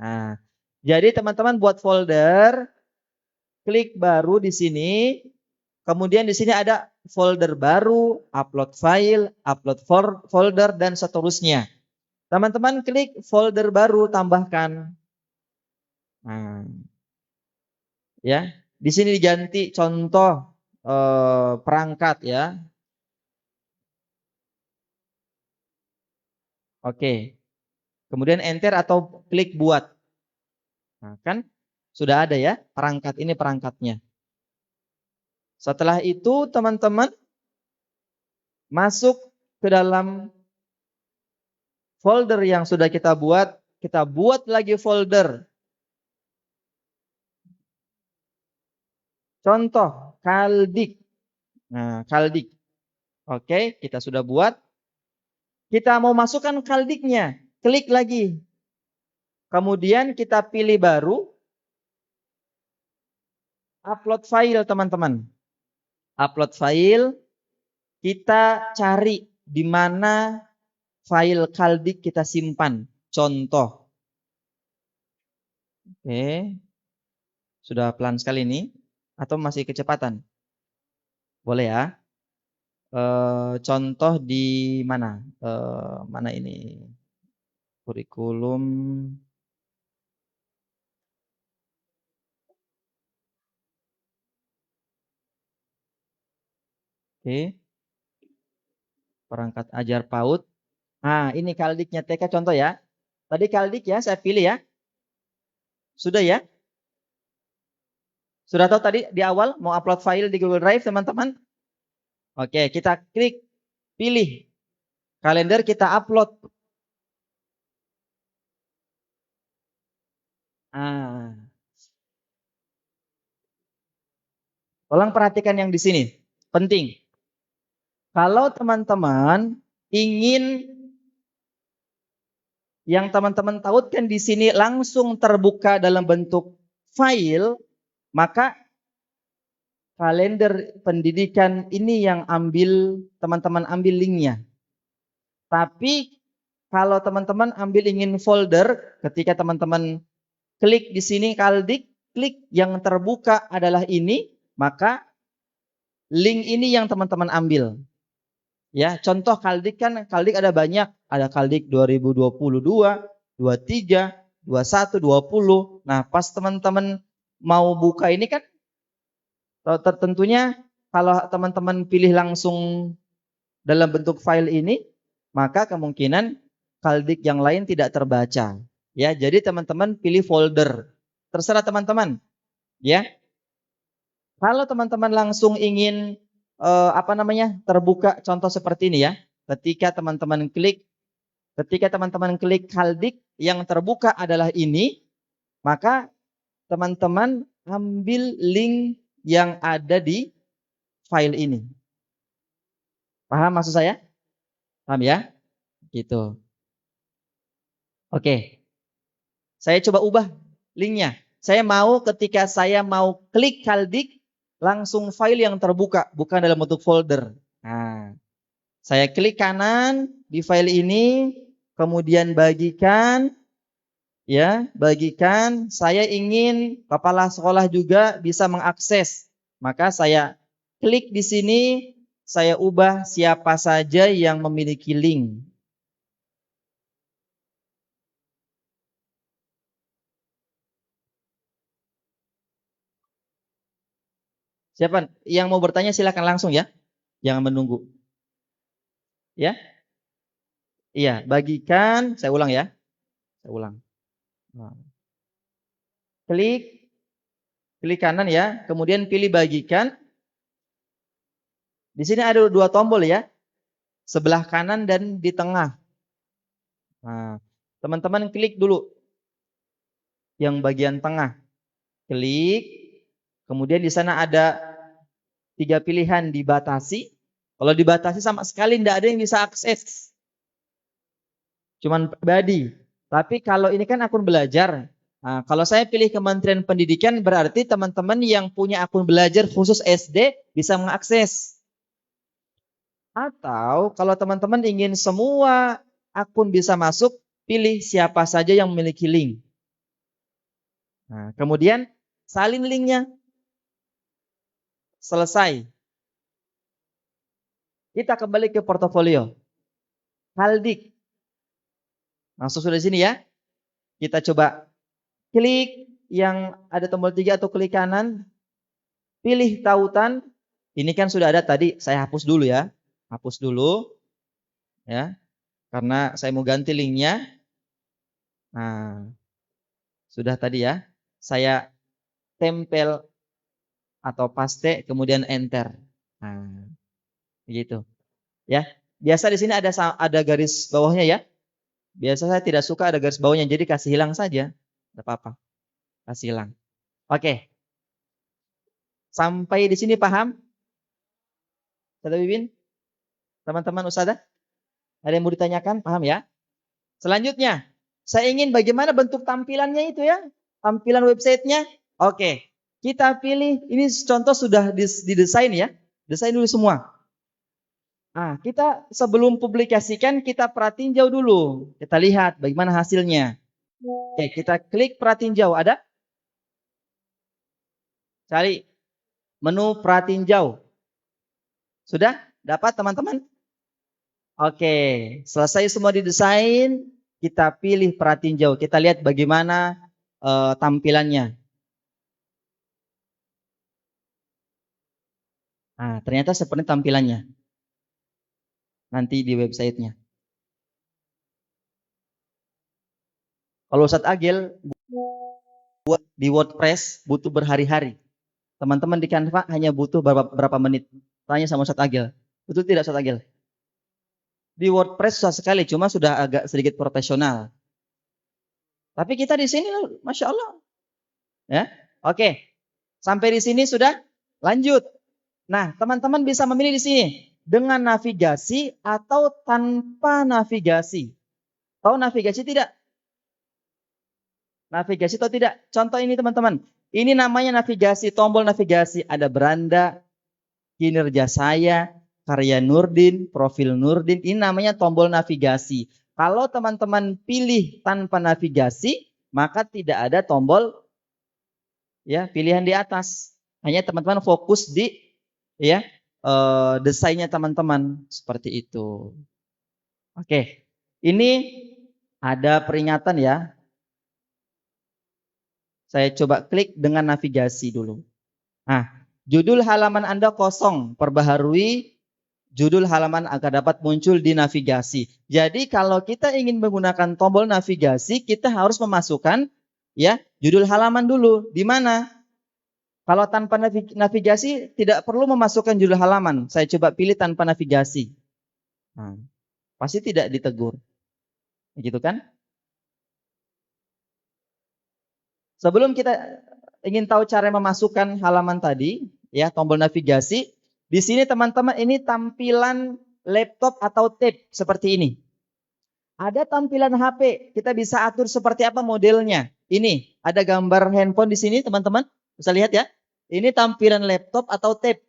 Nah, jadi teman-teman buat folder, klik baru di sini, kemudian di sini ada folder baru, upload file, upload folder, dan seterusnya. Teman-teman klik folder baru, tambahkan. Nah, ya, di sini diganti contoh perangkat ya. Oke. Kemudian enter atau klik buat. Nah, kan sudah ada ya perangkat ini perangkatnya. Setelah itu teman-teman masuk ke dalam folder yang sudah kita buat lagi folder. Contoh Kaldik. Nah, Kaldik. Oke, kita sudah buat. Kita mau masukkan Kaldiknya, klik lagi. Kemudian kita pilih baru, upload file teman-teman. Upload file, kita cari di mana file Kaldik kita simpan. Contoh. Oke. Sudah pelan sekali ini atau masih kecepatan? Boleh ya. Contoh di mana? Mana ini? Kurikulum. Oke. Perangkat ajar PAUD. Nah, ini Kaldiknya TK contoh ya. Tadi Kaldik ya, saya pilih ya. Sudah ya? Sudah tahu tadi di awal mau upload file di Google Drive teman-teman? Oke, kita klik pilih kalender, kita upload. Ah, tolong perhatikan yang di sini. Penting. Kalau teman-teman ingin yang teman-teman tautkan di sini langsung terbuka dalam bentuk file, maka kalender pendidikan ini yang teman-teman ambil linknya. Tapi kalau teman-teman ambil ingin folder, ketika teman-teman klik di sini Kaldik, klik yang terbuka adalah ini, maka link ini yang teman-teman ambil. Ya, contoh Kaldik kan, Kaldik ada banyak, ada Kaldik 2022, 23, 21, 20. Nah, pas teman-teman mau buka ini kan, tentunya kalau teman-teman pilih langsung dalam bentuk file ini, maka kemungkinan Kaldik yang lain tidak terbaca. Ya, jadi teman-teman pilih folder. Terserah teman-teman. Ya. Kalau teman-teman langsung ingin terbuka contoh seperti ini ya. Ketika teman-teman klik Kaldik yang terbuka adalah ini, maka teman-teman ambil link yang ada di file ini. Paham maksud saya? Paham ya? Gitu. Oke. Saya coba ubah linknya. Ketika saya mau klik Kaldik, langsung file yang terbuka, bukan dalam bentuk folder. Nah, saya klik kanan di file ini, kemudian bagikan, ya, bagikan. Saya ingin kepala sekolah juga bisa mengakses. Maka saya klik di sini, saya ubah siapa saja yang memiliki link. Siapa yang mau bertanya silakan langsung ya. Jangan menunggu. Ya. Iya, bagikan, saya ulang ya. Saya ulang. Nah, klik kanan ya, kemudian pilih bagikan. Di sini ada dua tombol ya, sebelah kanan dan di tengah. Nah, teman-teman klik dulu yang bagian tengah. Klik, kemudian di sana ada 3 pilihan, dibatasi. Kalau dibatasi sama sekali tidak ada yang bisa akses. Cuman pribadi. Tapi kalau ini kan akun belajar. Nah, kalau saya pilih Kementerian Pendidikan berarti teman-teman yang punya akun belajar khusus SD bisa mengakses. Atau kalau teman-teman ingin semua akun bisa masuk, pilih siapa saja yang memiliki link. Nah, kemudian salin linknya. Selesai. Kita kembali ke portofolio. Haldik. Langsung sudah di sini ya. Kita coba klik yang ada tombol 3 atau klik kanan. Pilih tautan. Ini kan sudah ada tadi, saya hapus dulu ya. Hapus dulu. Ya. Karena saya mau ganti linknya. Nah, sudah tadi ya. Saya tempel atau paste, kemudian enter. Nah, begitu. Ya. Biasa di sini ada garis bawahnya ya. Biasa saya tidak suka ada garis bawahnya, jadi kasih hilang saja. Tidak apa-apa. Kasih hilang. Oke. Sampai di sini paham? Ustaz Bibin? Teman-teman Ustazah? Ada yang mau ditanyakan? Paham ya? Selanjutnya, saya ingin bagaimana bentuk tampilannya itu ya. Tampilan websitenya. Oke. Kita pilih, ini contoh sudah didesain ya. Desain dulu semua. Nah, kita sebelum publikasikan, kita perhatiin jauh dulu. Kita lihat bagaimana hasilnya. Oke, kita klik perhatiin jauh. Ada? Cari menu perhatiin jauh. Sudah? Dapat teman-teman? Oke, selesai semua didesain, kita pilih perhatiin jauh. Kita lihat bagaimana tampilannya. Nah, ternyata seperti tampilannya. Nanti di websitenya. Kalau Ustadz Agil buat di WordPress butuh berhari-hari. Teman-teman di Canva hanya butuh berapa menit. Tanya sama Ustadz Agil. Betul tidak Ustadz Agil? Di WordPress susah sekali, cuma sudah agak sedikit profesional. Tapi kita di sini, Masya Allah. Ya, oke. Sampai di sini sudah lanjut. Nah, teman-teman bisa memilih di sini dengan navigasi atau tanpa navigasi. Tahu navigasi tidak? Navigasi atau tidak? Contoh ini teman-teman. Ini namanya navigasi, tombol navigasi. Ada beranda, kinerja saya, karya Nurdin, profil Nurdin. Ini namanya tombol navigasi. Kalau teman-teman pilih tanpa navigasi, maka tidak ada tombol ya pilihan di atas. Hanya teman-teman fokus di ya desainnya teman-teman seperti itu. Oke, ini ada peringatan ya. Saya coba klik dengan navigasi dulu. Nah, judul halaman Anda kosong, perbaharui judul halaman agar dapat muncul di navigasi. Jadi kalau kita ingin menggunakan tombol navigasi, kita harus memasukkan ya judul halaman dulu. Di mana? Kalau tanpa navigasi tidak perlu memasukkan judul halaman. Saya coba pilih tanpa navigasi. Nah, pasti tidak ditegur. Begitu kan? Sebelum kita ingin tahu cara memasukkan halaman tadi, ya tombol navigasi, di sini teman-teman ini tampilan laptop atau tab seperti ini. Ada tampilan HP, kita bisa atur seperti apa modelnya. Ini ada gambar handphone di sini teman-teman, bisa lihat ya. Ini tampilan laptop atau tab.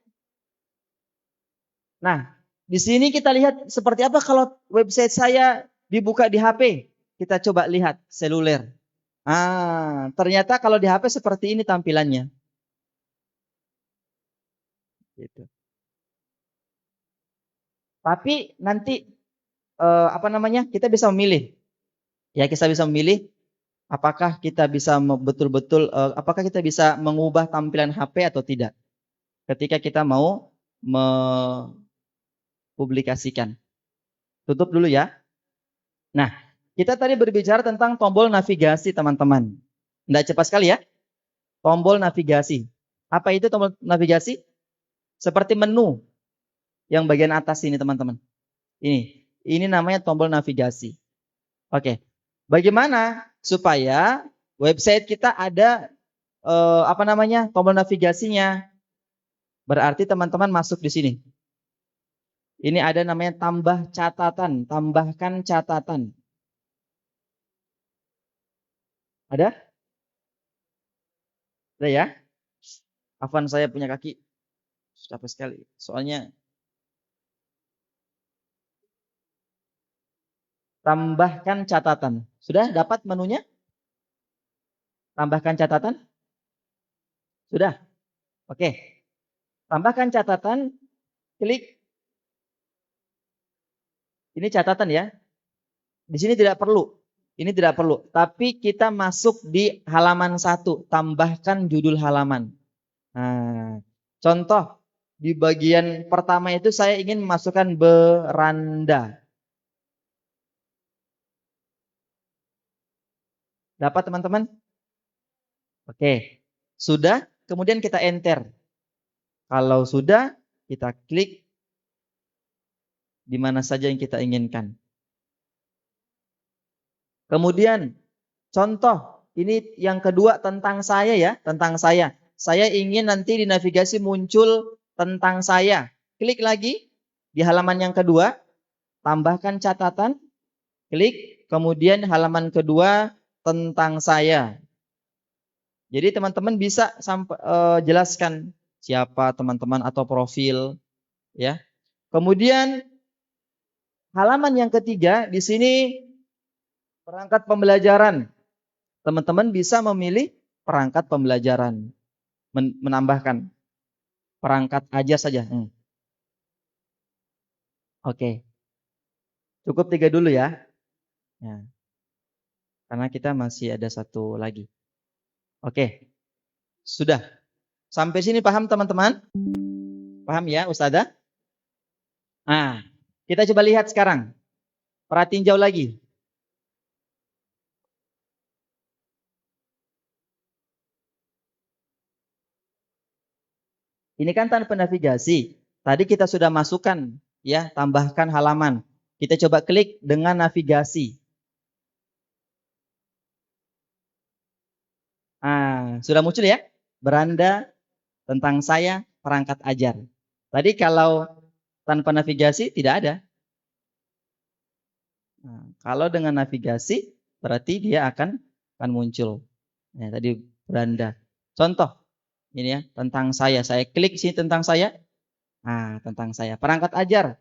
Nah, di sini kita lihat seperti apa kalau website saya dibuka di HP. Kita coba lihat seluler. Ternyata kalau di HP seperti ini tampilannya. Gitu. Tapi nanti kita bisa memilih. Ya, kita bisa memilih apakah kita bisa betul-betul apakah kita bisa mengubah tampilan HP atau tidak ketika kita mau mempublikasikan. Tutup dulu ya. Nah, kita tadi berbicara tentang tombol navigasi, teman-teman. Tidak cepat sekali ya. Tombol navigasi. Apa itu tombol navigasi? Seperti menu yang bagian atas ini, teman-teman. Ini namanya tombol navigasi. Oke. Bagaimana supaya website kita ada tombol navigasinya? Berarti teman-teman masuk di sini. Ini ada namanya tambah catatan, tambahkan catatan. Ada? Ada ya? Afwan, saya punya kaki capek sekali. Soalnya tambahkan catatan. Sudah dapat menunya? Tambahkan catatan? Sudah? Oke. Tambahkan catatan, klik. Ini catatan ya. Di sini tidak perlu. Ini tidak perlu. Tapi kita masuk di halaman 1. Tambahkan judul halaman. Nah, contoh. Di bagian pertama itu saya ingin memasukkan beranda. Dapat teman-teman? Oke. Sudah, kemudian kita enter. Kalau sudah, kita klik di mana saja yang kita inginkan. Kemudian, contoh, ini yang kedua tentang saya ya, tentang saya. Saya ingin nanti di navigasi muncul tentang saya. Klik lagi di halaman yang kedua, tambahkan catatan, klik, kemudian halaman kedua tentang saya. Jadi teman-teman bisa jelaskan siapa teman-teman atau profil, ya. Kemudian halaman yang ketiga di sini perangkat pembelajaran. Teman-teman bisa memilih perangkat pembelajaran, menambahkan perangkat aja saja. Oke. Cukup 3 dulu ya. Ya. Karena kita masih ada satu lagi. Oke. Sudah. Sampai sini paham teman-teman? Paham ya Ustazah? Kita coba lihat sekarang. Perhatiin jauh lagi. Ini kan tanpa navigasi. Tadi kita sudah masukkan ya, tambahkan halaman. Kita coba klik dengan navigasi. Sudah muncul ya? Beranda, tentang saya, perangkat ajar. Tadi kalau tanpa navigasi tidak ada. Kalau dengan navigasi berarti dia akan muncul. Nah, tadi beranda. Contoh ini ya, tentang saya. Saya klik sini tentang saya. Tentang saya. Perangkat ajar.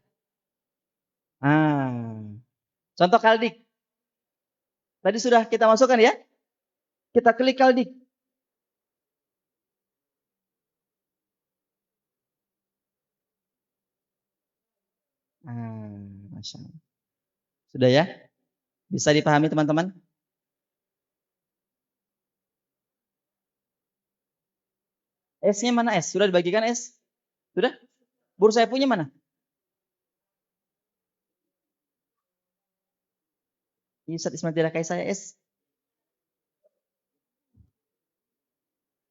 Contoh Kaldik. Tadi sudah kita masukkan ya. Kita klik Kaldik. Masya Allah. Sudah ya? Bisa dipahami teman-teman? S-nya mana S? Sudah dibagikan S? Sudah? Bursa saya punya mana? Ustaz Ismail tidak kayak saya S.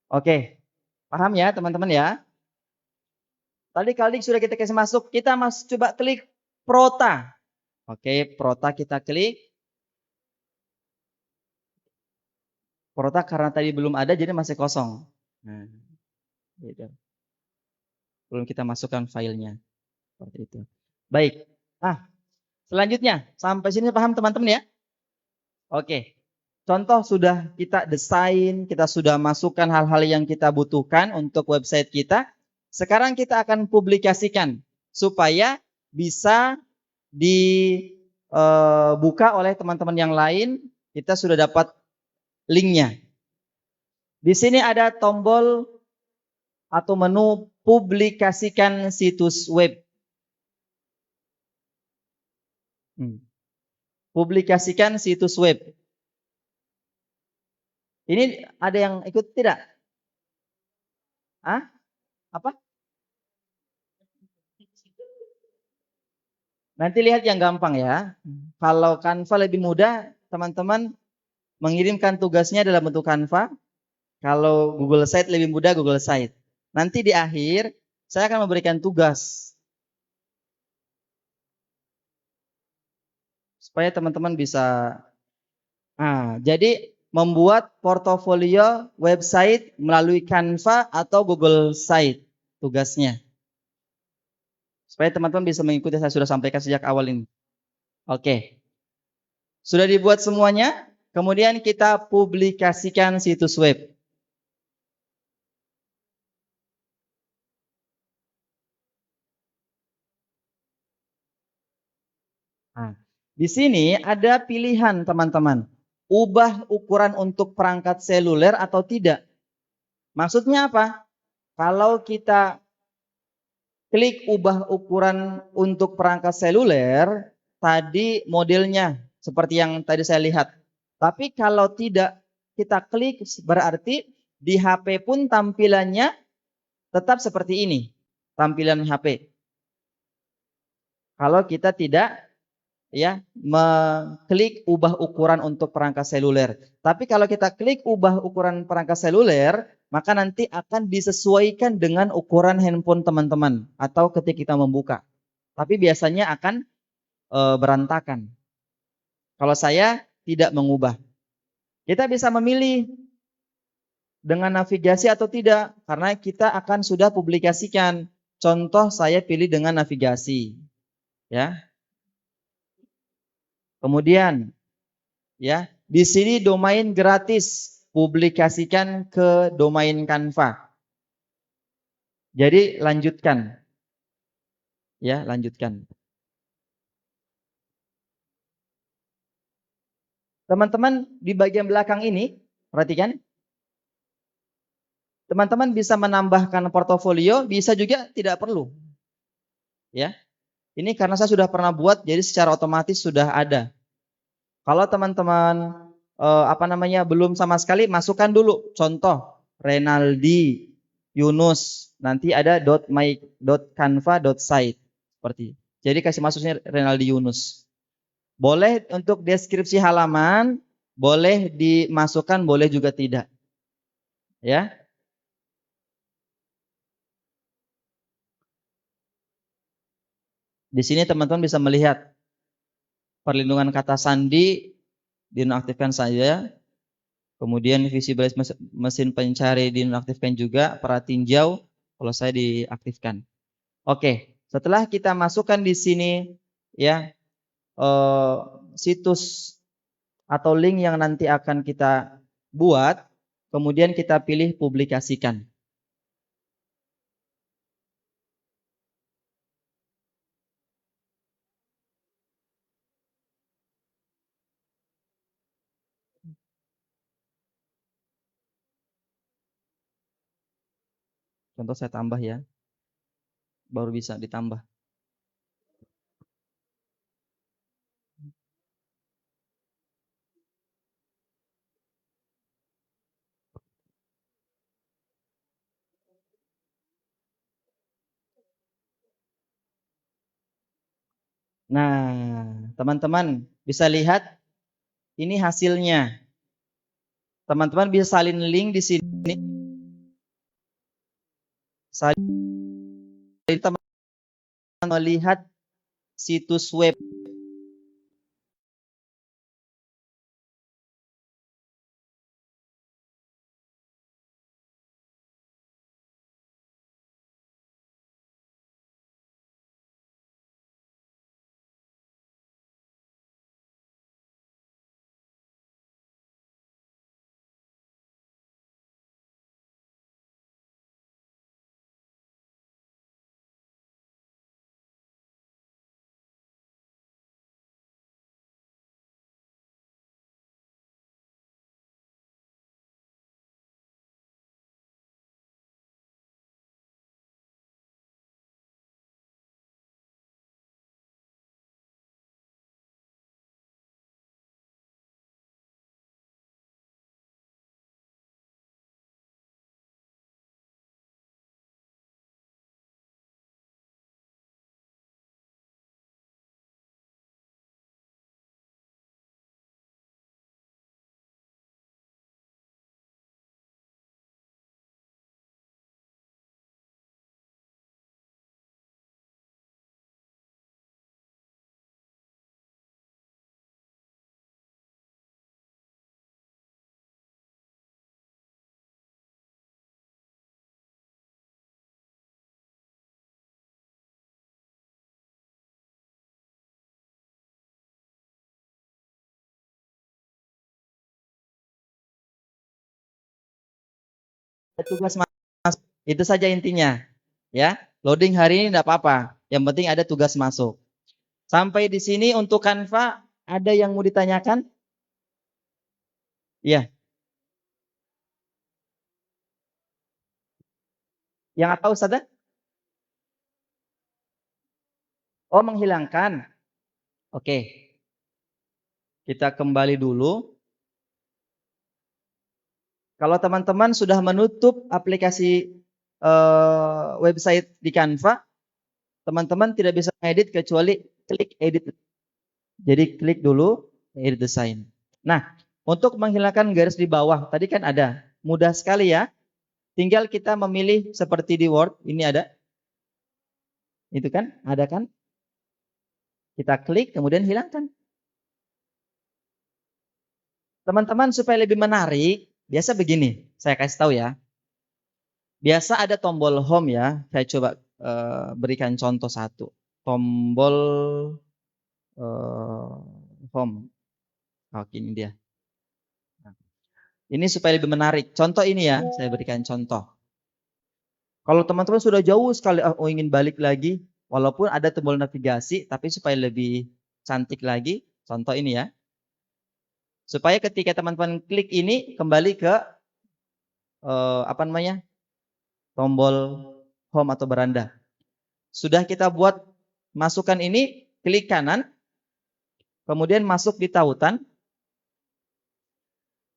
Oke. Paham ya teman-teman ya? Tadi Kaldik sudah kita kasih masuk. Kita coba klik Prota. Oke, Prota kita klik. Prota karena tadi belum ada jadi masih kosong. Gitu. Belum kita masukkan filenya. Seperti itu. Baik. Selanjutnya. Sampai sini paham teman-teman ya? Oke. Contoh sudah kita desain, kita sudah masukkan hal-hal yang kita butuhkan untuk website kita. Sekarang kita akan publikasikan supaya bisa buka oleh teman-teman yang lain, kita sudah dapat linknya. Di sini ada tombol atau menu publikasikan situs web. Publikasikan situs web. Ini ada yang ikut tidak? Hah? Apa? Nanti lihat yang gampang ya. Kalau Canva lebih mudah, teman-teman mengirimkan tugasnya dalam bentuk Canva. Kalau Google Site lebih mudah Google Site. Nanti di akhir saya akan memberikan tugas supaya teman-teman bisa jadi membuat portofolio website melalui Canva atau Google Site tugasnya. Supaya teman-teman bisa mengikuti saya sudah sampaikan sejak awal ini. Oke. Sudah dibuat semuanya? Kemudian kita publikasikan situs web. Nah, di sini ada pilihan teman-teman. Ubah ukuran untuk perangkat seluler atau tidak. Maksudnya apa? Kalau kita klik ubah ukuran untuk perangkat seluler, tadi modelnya seperti yang tadi saya lihat. Tapi kalau tidak kita klik, berarti di HP pun tampilannya tetap seperti ini, tampilan HP. Kalau kita tidak mengklik ubah ukuran untuk perangkat seluler. Tapi kalau kita klik ubah ukuran perangkat seluler, maka nanti akan disesuaikan dengan ukuran handphone teman-teman atau ketika kita membuka. Tapi biasanya akan berantakan. Kalau saya tidak mengubah. Kita bisa memilih dengan navigasi atau tidak, karena kita akan sudah publikasikan. Contoh saya pilih dengan navigasi. Ya. Kemudian di sini domain gratis, publikasikan ke domain Canva. Jadi lanjutkan. Lanjutkan. Teman-teman di bagian belakang ini, perhatikan. Teman-teman bisa menambahkan portofolio, bisa juga tidak perlu. Ini karena saya sudah pernah buat, jadi secara otomatis sudah ada. Kalau teman-teman belum sama sekali, masukkan dulu contoh Renaldi Yunus, nanti ada .my.canva.site seperti. Jadi kasih masuknya Renaldi Yunus. Boleh untuk deskripsi halaman, boleh dimasukkan, boleh juga tidak. Ya. Di sini teman-teman bisa melihat perlindungan kata sandi dinonaktifkan saja. Kemudian visibilitas mesin pencari dinonaktifkan juga, perhatiin jauh kalau saya diaktifkan. Oke, setelah kita masukkan di sini situs atau link yang nanti akan kita buat, kemudian kita pilih publikasikan. Contoh saya tambah ya, baru bisa ditambah. Nah, teman-teman bisa lihat ini hasilnya. Teman-teman bisa salin link di sini. Salin teman-teman melihat situs web Ada tugas masuk. Itu saja intinya. Ya, loading hari ini tidak apa-apa. Yang penting ada tugas masuk. Sampai di sini untuk Canva ada yang mau ditanyakan? Iya. Yang apa Ustazah? Oh, menghilangkan. Oke. Kita kembali dulu. Kalau teman-teman sudah menutup aplikasi website di Canva, teman-teman tidak bisa mengedit kecuali klik edit. Jadi klik dulu edit design. Nah, untuk menghilangkan garis di bawah, tadi kan ada. Mudah sekali ya. Tinggal kita memilih seperti di Word, ini ada. Itu kan? Ada kan? Kita klik kemudian hilangkan. Teman-teman supaya lebih menarik, biasa begini, saya kasih tahu ya. Biasa ada tombol home ya. Saya coba berikan contoh satu. Tombol home. Oke, ini dia. Nah, ini supaya lebih menarik. Contoh ini ya, saya berikan contoh. Kalau teman-teman sudah jauh sekali, ingin balik lagi, walaupun ada tombol navigasi, tapi supaya lebih cantik lagi, contoh ini ya. Supaya ketika teman-teman klik ini, kembali ke apa namanya, tombol home atau beranda. Sudah kita buat masukkan ini, klik kanan, kemudian masuk di tautan.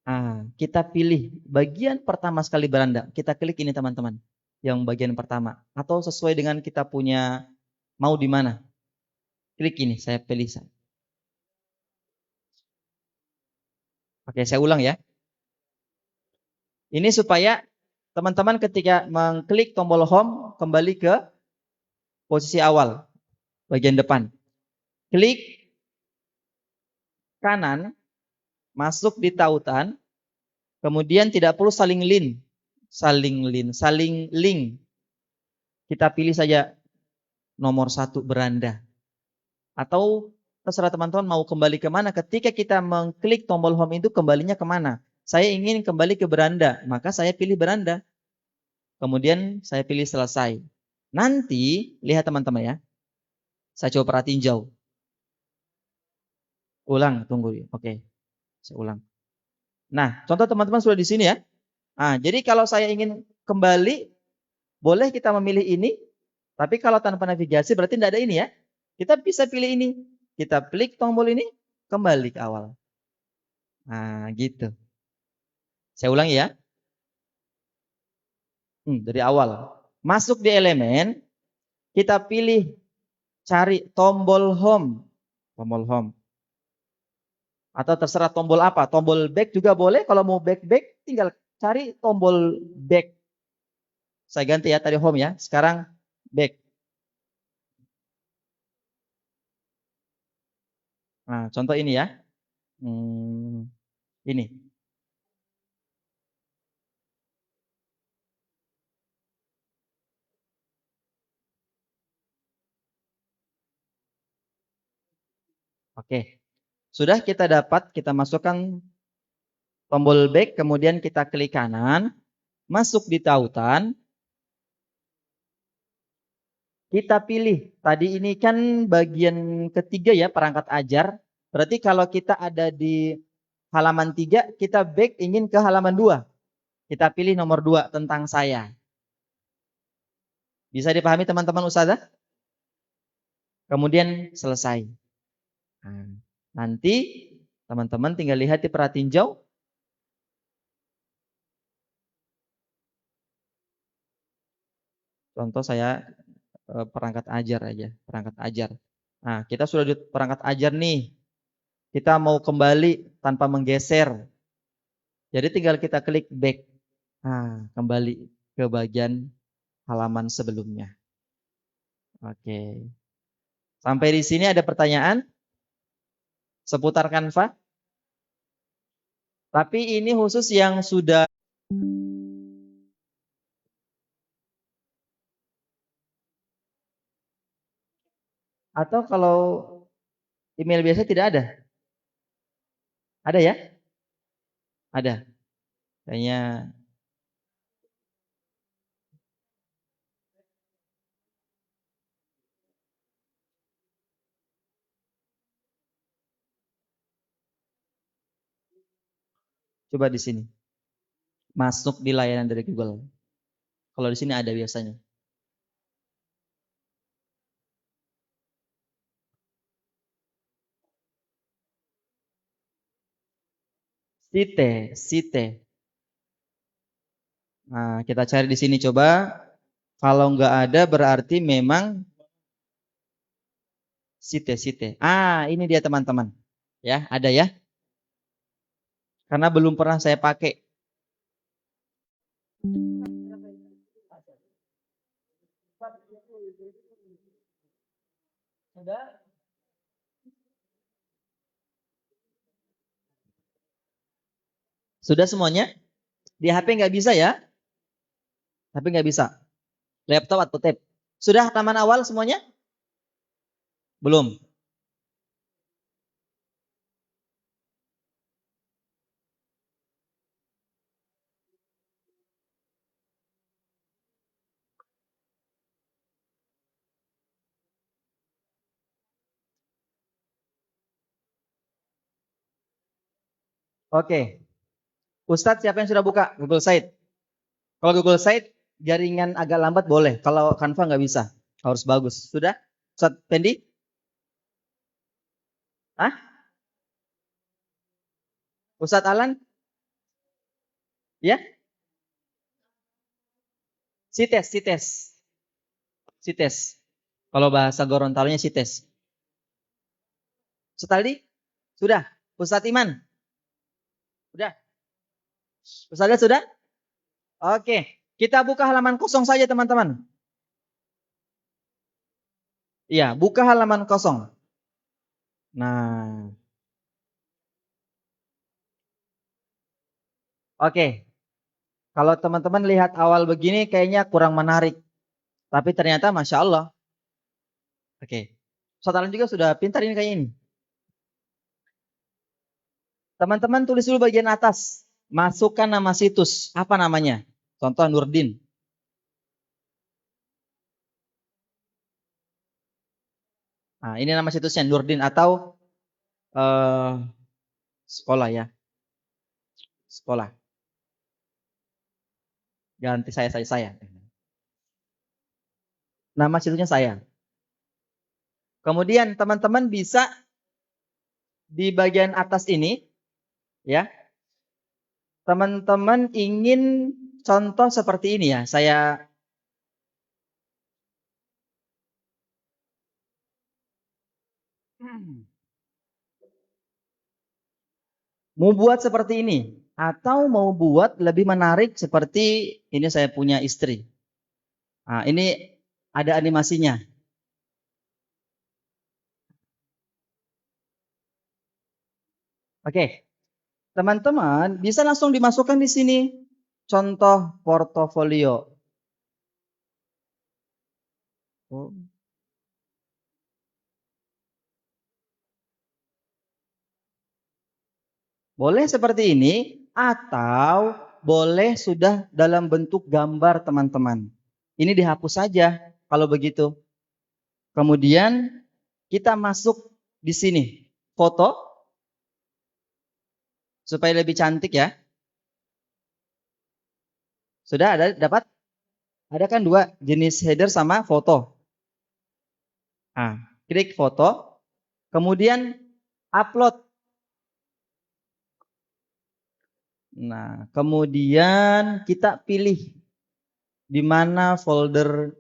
Nah, kita pilih bagian pertama sekali beranda. Kita klik ini teman-teman, yang bagian pertama. Atau sesuai dengan kita punya mau di mana. Klik ini, saya pilih. Oke, saya ulang ya. Ini supaya teman-teman ketika mengklik tombol home, kembali ke posisi awal, bagian depan. Klik kanan, masuk di tautan, kemudian tidak perlu saling link. Kita pilih saja nomor 1 beranda. Atau terserah teman-teman mau kembali kemana. Ketika kita mengklik tombol home itu kembalinya kemana. Saya ingin kembali ke beranda, maka saya pilih beranda. Kemudian saya pilih selesai. Nanti, lihat teman-teman ya. Saya coba perhatiin jauh. Ulang, tunggu. Oke, saya ulang. Nah, contoh teman-teman sudah di sini ya. Nah, jadi kalau saya ingin kembali, boleh kita memilih ini. Tapi kalau tanpa navigasi berarti tidak ada ini ya. Kita bisa pilih ini. Kita klik tombol ini, kembali ke awal. Nah, gitu. Saya ulangi ya. Dari awal. Masuk di elemen, kita pilih cari tombol home. Tombol home. Atau terserah tombol apa. Tombol back juga boleh. Kalau mau back, tinggal cari tombol back. Saya ganti ya, tadi home ya. Sekarang back. Nah, contoh ini ya. Ini. Oke. Sudah kita dapat, kita masukkan tombol back, kemudian kita klik kanan, masuk di tautan, kita pilih. Tadi ini kan bagian ketiga ya, perangkat ajar. Berarti kalau kita ada di halaman 3, kita back ingin ke halaman 2. Kita pilih nomor 2 tentang saya. Bisa dipahami teman-teman Ustazah? Kemudian selesai. Nah, nanti teman-teman tinggal lihat di perhatiin jauh. Contoh saya perangkat ajar aja, perangkat ajar. Nah, kita sudah di perangkat ajar nih. Kita mau kembali tanpa menggeser. Jadi tinggal kita klik back. Nah, kembali ke bagian halaman sebelumnya. Oke. Sampai di sini ada pertanyaan seputar Canva? Tapi ini khusus yang sudah atau kalau email biasa tidak ada? Ada ya? Ada. Kayaknya Coba di sini. Masuk di layanan dari Google. Kalau di sini ada biasanya. Site. Nah, kita cari di sini coba. Kalau nggak ada berarti memang site. Ah, ini dia teman-teman. Ya, ada ya. Karena belum pernah saya pakai. Sudah semuanya? Di HP nggak bisa ya? HP nggak bisa. Laptop atau tab. Sudah halaman awal semuanya? Belum. Oke. Ustadz siapa yang sudah buka Google Site? Kalau Google Site jaringan agak lambat boleh. Kalau Canva nggak bisa. Harus bagus. Sudah? Ustadz Pendi? Hah? Ustadz Alan? Ya? Sites. Kalau bahasa Gorontalonya sites. Ustadz Aldi? Sudah? Ustadz Iman? Sudah? Ustadz Aldi sudah? Oke. Kita buka halaman kosong saja teman-teman. Iya, buka halaman kosong. Nah. Oke. Kalau teman-teman lihat awal begini kayaknya kurang menarik. Tapi ternyata Masya Allah. Oke. Ustadz Alan juga sudah pintar ini kayak ini. Teman-teman tulis dulu bagian atas. Masukkan nama situs. Apa namanya? Contoh Nurdin. Nah, ini nama situsnya Nurdin atau sekolah ya. Sekolah. Ganti saya. Nama situsnya saya. Kemudian teman-teman bisa di bagian atas ini ya. Teman-teman ingin contoh seperti ini ya. Saya mau buat seperti ini atau mau buat lebih menarik seperti ini saya punya istri. Nah, ini ada animasinya. Oke. Teman-teman bisa langsung dimasukkan di sini. Contoh portofolio. Oh. Boleh seperti ini atau boleh sudah dalam bentuk gambar teman-teman. Ini dihapus saja kalau begitu. Kemudian kita masuk di sini. Foto supaya lebih cantik ya. Sudah ada dapat? Ada kan dua jenis header sama foto. Nah, klik foto. Kemudian upload. Nah, kemudian kita pilih di mana folder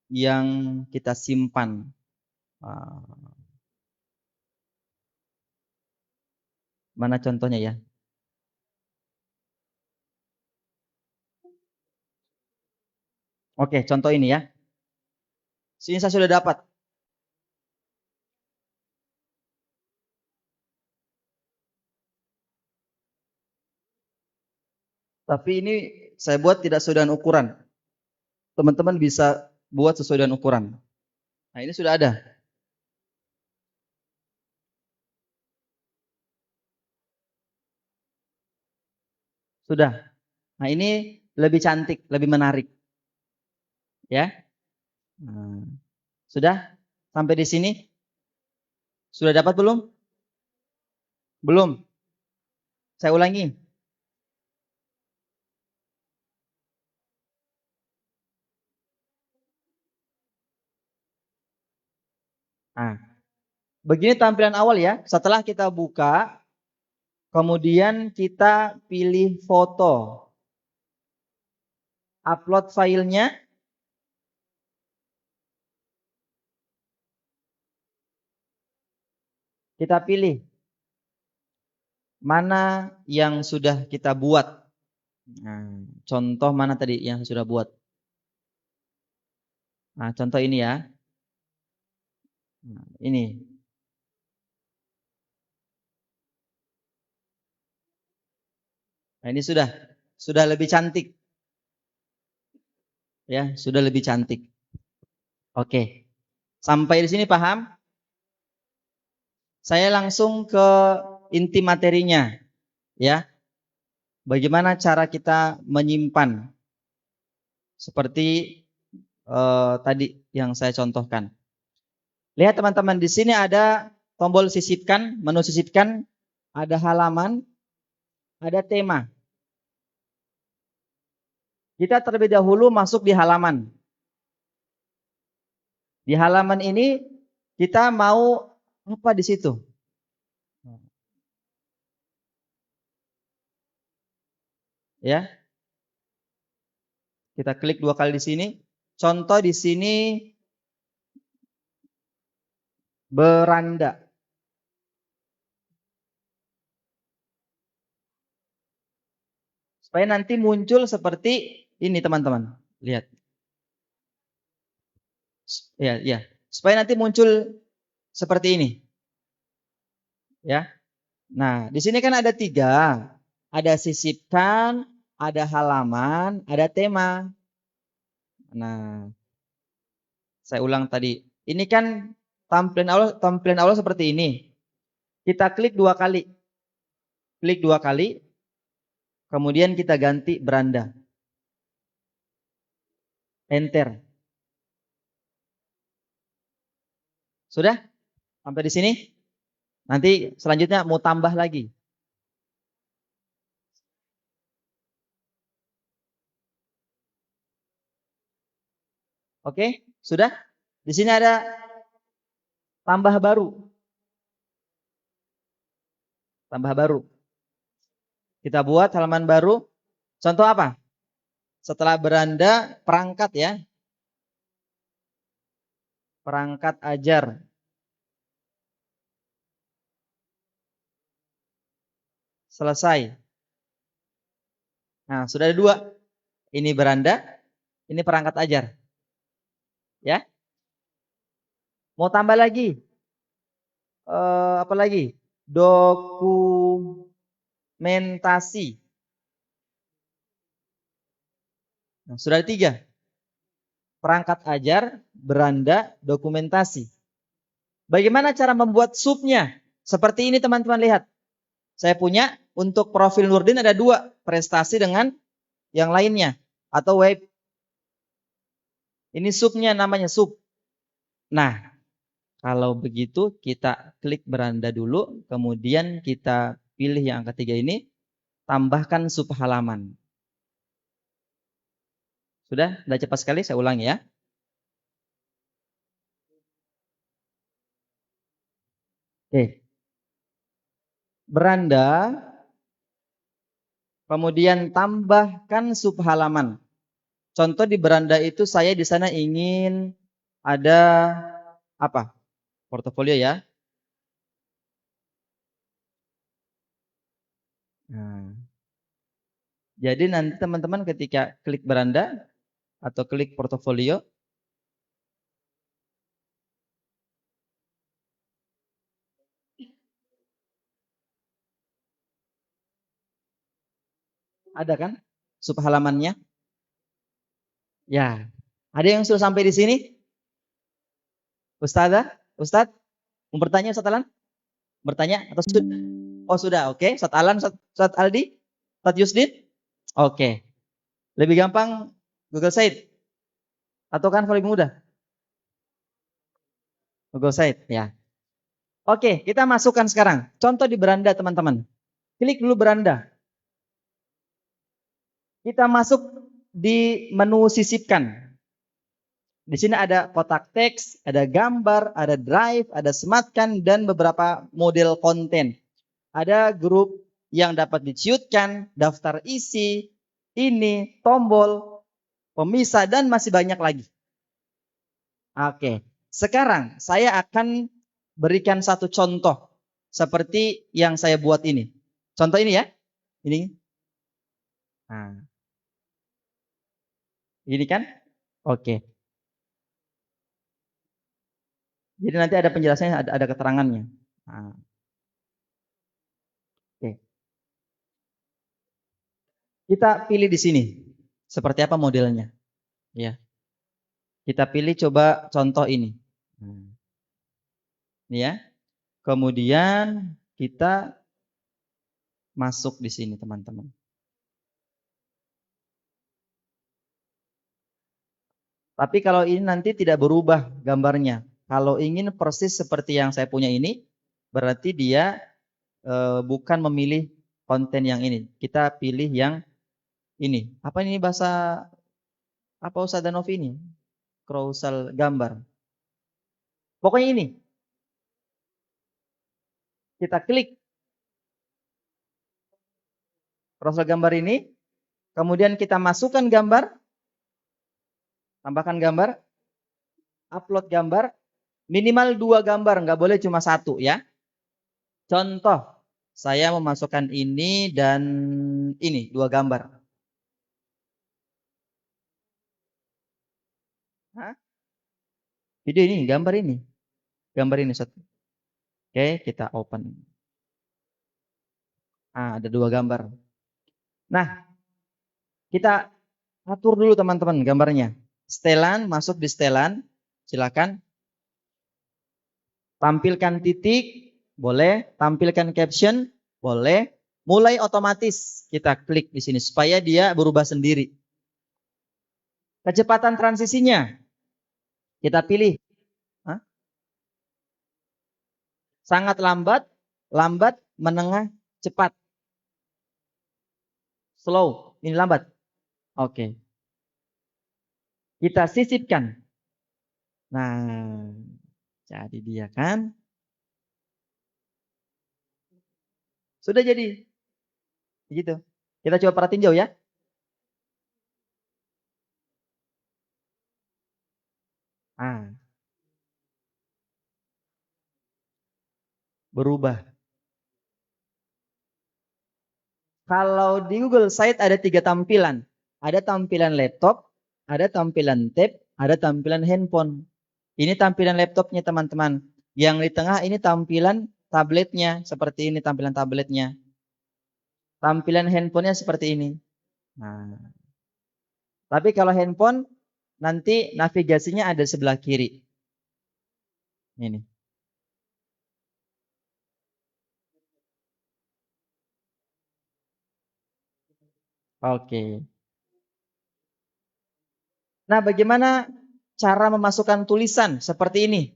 yang kita simpan. Mana contohnya ya? Oke, contoh ini ya. Sini saya sudah dapat. Tapi ini saya buat tidak sesuai dengan ukuran. Teman-teman bisa buat sesuai dengan ukuran. Nah, ini sudah ada. Sudah. Nah, ini lebih cantik, lebih menarik. Ya. Nah, sudah? Sampai di sini? Sudah dapat belum? Belum. Saya ulangi. Begini tampilan awal ya. Setelah kita buka, kemudian kita pilih foto. Upload filenya. Kita pilih mana yang sudah kita buat. Nah, contoh mana tadi yang sudah buat? Nah, contoh ini ya. Nah, ini. Nah, ini sudah lebih cantik. Ya, sudah lebih cantik. Oke. Sampai di sini paham? Saya langsung ke inti materinya, ya. Bagaimana cara kita menyimpan seperti tadi yang saya contohkan. Lihat teman-teman, di sini ada tombol sisipkan, menu sisipkan, ada halaman, ada tema. Kita terlebih dahulu masuk di halaman. Di halaman ini kita mau apa di situ? Ya. Kita klik 2 kali di sini. Contoh di sini beranda. Supaya nanti muncul seperti ini teman-teman. Lihat. Ya, ya. Supaya nanti muncul seperti ini. Ya. Nah, di sini kan ada 3. Ada sisipkan, ada halaman, ada tema. Nah, saya ulang tadi. Ini kan tampilan awal seperti ini. Kita klik 2 kali. Klik 2 kali. Kemudian kita ganti beranda. Enter. Sudah? Sampai di sini? Nanti selanjutnya mau tambah lagi. Oke? Sudah? Di sini ada tambah baru. Tambah baru. Kita buat halaman baru. Contoh apa? Setelah beranda, perangkat ya. Perangkat ajar. Selesai. Nah, sudah ada 2. Ini beranda, ini perangkat ajar. Ya. Mau tambah lagi. Apa lagi? Dokumentasi. Nah, sudah ada 3. Perangkat ajar, beranda, dokumentasi. Bagaimana cara membuat subnya? Seperti ini teman-teman lihat. Saya punya untuk profil Nurdin ada 2. Prestasi dengan yang lainnya. Atau web. Ini subnya namanya sub. Nah, kalau begitu kita klik beranda dulu. Kemudian kita pilih yang ketiga ini. Tambahkan sub halaman. Sudah cepat sekali, saya ulangi ya. Oke. Beranda, kemudian tambahkan sub halaman. Contoh di beranda itu saya di sana ingin ada apa? Portofolio ya. Nah, jadi nanti teman-teman ketika klik beranda atau klik portofolio, ada kan sub halamannya? Ya. Ada yang sudah sampai di sini? Ustazah? Ustadz? Mau bertanya Ustadz Alan? Bertanya atau sudah? Oh sudah, oke. Ustadz Alan, Ustadz Aldi? Ustadz Yusdin? Oke. Lebih gampang Google Site? Atau kan lebih mudah? Google Site, ya. Oke, kita masukkan sekarang. Contoh di beranda teman-teman. Klik dulu beranda. Kita masuk di menu sisipkan. Di sini ada kotak teks, ada gambar, ada drive, ada sematkan, dan beberapa model konten. Ada grup yang dapat diciutkan, daftar isi, ini, tombol, pemisah, dan masih banyak lagi. Oke, sekarang saya akan berikan satu contoh seperti yang saya buat ini. Contoh ini ya, ini. Nah, ini kan? Oke. Jadi nanti ada penjelasannya, ada keterangannya. Nah, oke. Kita pilih di sini. Seperti apa modelnya? Ya. Kita pilih coba contoh ini. Ini ya. Kemudian kita masuk di sini, teman-teman. Tapi kalau ini nanti tidak berubah gambarnya. Kalau ingin persis seperti yang saya punya ini, berarti dia bukan memilih konten yang ini. Kita pilih yang ini. Apa ini bahasa apa Ustaz Danovi ini? Carousel gambar. Pokoknya ini. Kita klik carousel gambar ini, kemudian kita masukkan gambar, tambahkan gambar, upload gambar, minimal 2 gambar, nggak boleh cuma 1 ya. Contoh, saya memasukkan ini dan ini 2 gambar. Hah? Video ini, gambar ini. Gambar ini satu. Oke, kita open. Ada 2 gambar. Nah, kita atur dulu teman-teman gambarnya. Setelan, masuk di setelan. Silakan. Tampilkan titik, boleh. Tampilkan caption, boleh. Mulai otomatis kita klik di sini supaya dia berubah sendiri. Kecepatan transisinya kita pilih. Sangat lambat, lambat, menengah, cepat. Slow, ini lambat. Oke. Kita sisipkan. Nah, jadi dia kan. Sudah jadi. Begitu. Kita coba perhatiin jauh ya. Berubah. Kalau di Google Site ada 3 tampilan. Ada tampilan laptop, ada tampilan tab, ada tampilan handphone. Ini tampilan laptopnya teman-teman. Yang di tengah ini tampilan tabletnya. Seperti ini tampilan tabletnya. Tampilan handphonenya seperti ini. Nah, tapi kalau handphone nanti navigasinya ada sebelah kiri. Ini. Oke. Nah, bagaimana cara memasukkan tulisan seperti ini?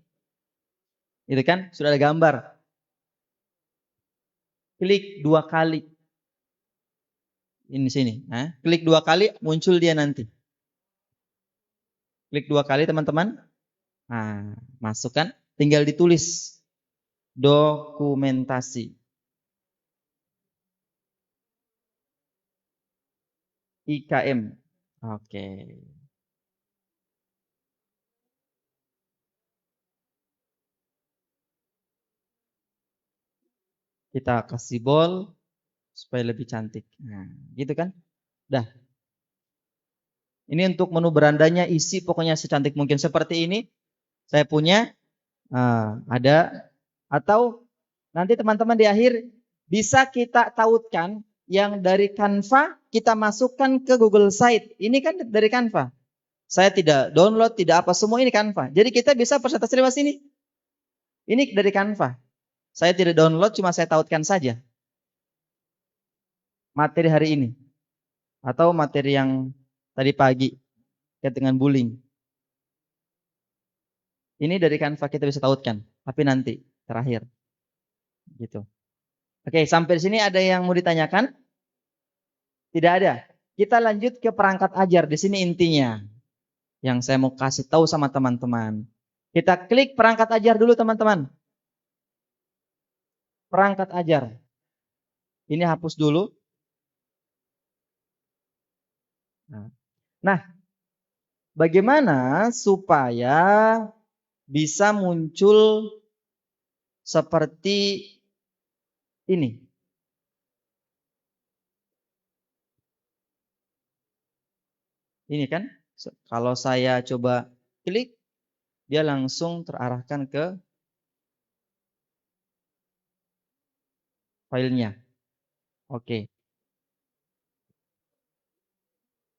Itu kan sudah ada gambar. Klik 2 kali. Ini sini. Klik 2 kali muncul dia nanti. Klik 2 kali teman-teman. Masukkan. Tinggal ditulis. Dokumentasi. IKM. Oke. Kita kasih bold supaya lebih cantik. Nah, gitu kan? Dah. Ini untuk menu berandanya isi pokoknya secantik mungkin seperti ini. Saya punya ada atau nanti teman-teman di akhir bisa kita tautkan yang dari Canva kita masukkan ke Google Site. Ini kan dari Canva. Saya tidak download, tidak apa semua ini Canva. Jadi kita bisa presentasi lewat sini. Ini dari Canva. Saya tidak download, cuma saya tautkan saja. Materi hari ini. Atau materi yang tadi pagi. Terkait dengan bullying. Ini dari Canva kita bisa tautkan. Tapi nanti, terakhir. Gitu. Oke, sampai sini ada yang mau ditanyakan? Tidak ada. Kita lanjut ke perangkat ajar. Di sini intinya. yang saya mau kasih tahu sama teman-teman. Kita klik perangkat ajar dulu teman-teman. Perangkat ajar. Ini hapus dulu. Nah, bagaimana supaya bisa muncul seperti ini? Ini kan, kalau saya coba klik, dia langsung terarahkan ke filenya. Oke.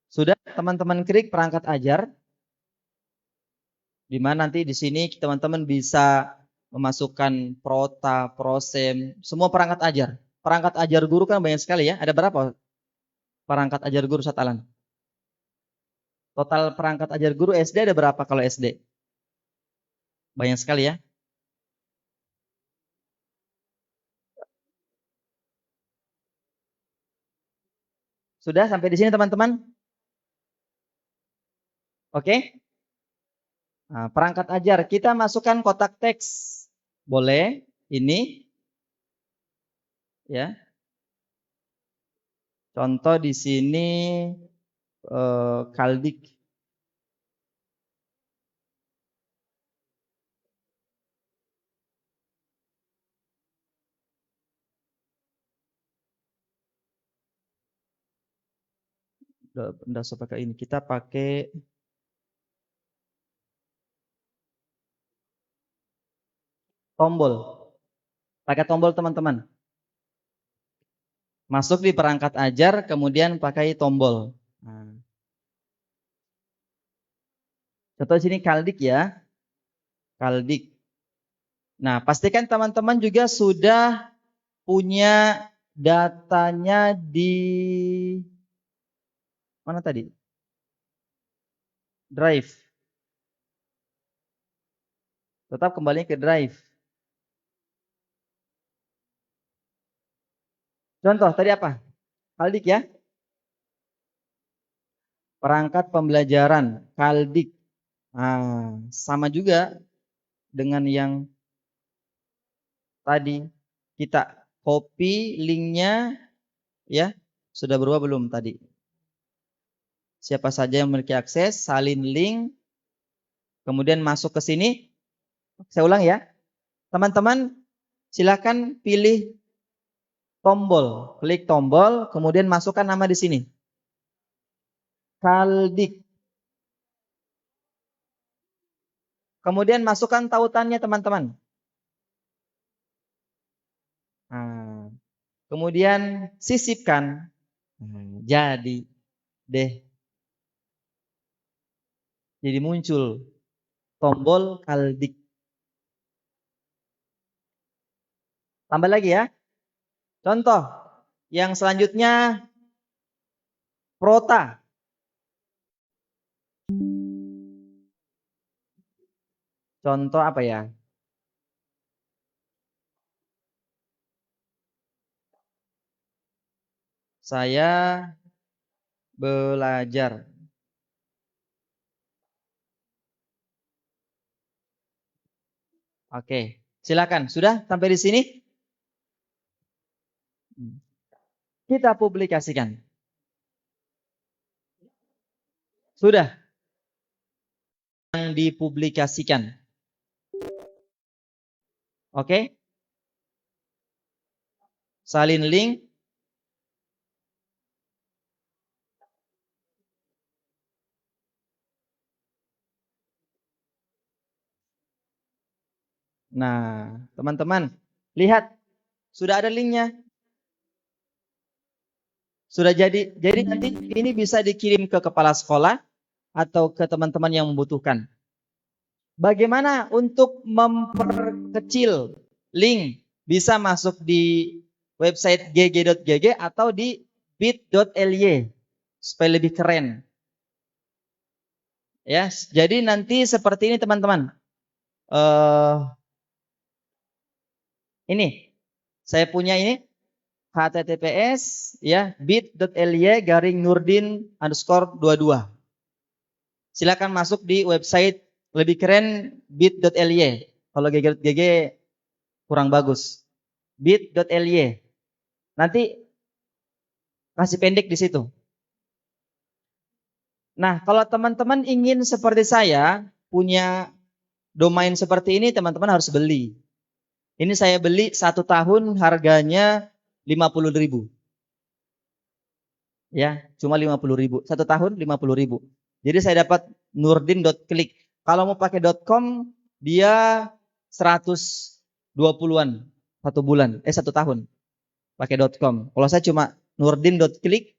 Sudah teman-teman klik perangkat ajar, di mana nanti di sini teman-teman bisa memasukkan prota, prosem, semua perangkat ajar. Perangkat ajar guru kan banyak sekali ya. Ada berapa perangkat ajar guru Ustaz Alan? Total perangkat ajar guru SD ada berapa kalau SD? Banyak sekali ya. Sudah sampai di sini teman-teman? Oke? Nah, perangkat ajar kita masukkan kotak teks. Boleh ini ya. Contoh di sini Kaldik. Udah pakai ini. Kita pakai tombol. Pakai tombol teman-teman. Masuk di perangkat ajar, kemudian pakai tombol. Nah. Contoh sini Kaldik ya. Kaldik. Nah, pastikan teman-teman juga sudah punya datanya di mana tadi? Drive. Tetap kembali ke drive. Contoh tadi apa? Kaldik ya. Perangkat pembelajaran Kaldik. Nah, sama juga dengan yang tadi. Kita copy linknya ya. Sudah berubah belum tadi? Siapa saja yang memiliki akses, salin link, kemudian masuk ke sini. Saya ulang ya. Teman-teman silakan pilih tombol, klik tombol, kemudian masukkan nama di sini. Kaldik. Kemudian masukkan tautannya teman-teman. Nah, kemudian sisipkan. Jadi deh. Jadi muncul tombol Kaldik. Tambah lagi ya. Contoh yang selanjutnya Prota. Contoh apa ya? Saya belajar. Oke, silakan. Sudah sampai di sini? Kita publikasikan. Sudah. Yang dipublikasikan. Oke. Salin link. Nah, teman-teman, lihat. Sudah ada linknya. Sudah jadi nanti ini bisa dikirim ke kepala sekolah atau ke teman-teman yang membutuhkan. Bagaimana untuk memperkecil link? Bisa masuk di website gg.gg atau di bit.ly supaya lebih keren. Ya, jadi nanti seperti ini teman-teman. Ini saya punya ini https ya bit.ly _nurdin_22. silakan masuk di website lebih keren bit.ly. Kalau GG kurang bagus. Bit.ly. Nanti kasih pendek di situ. Nah, kalau teman-teman ingin seperti saya, punya domain seperti ini, teman-teman harus beli. Ini saya beli 1 tahun harganya 50.000. Ya, cuma 50.000. 1 tahun 50.000. Jadi saya dapat nurdin.klik. Kalau mau pakai .com, dia 120-an 1 bulan, 1 tahun pakai .com. Kalau saya cuma nurdin.klik.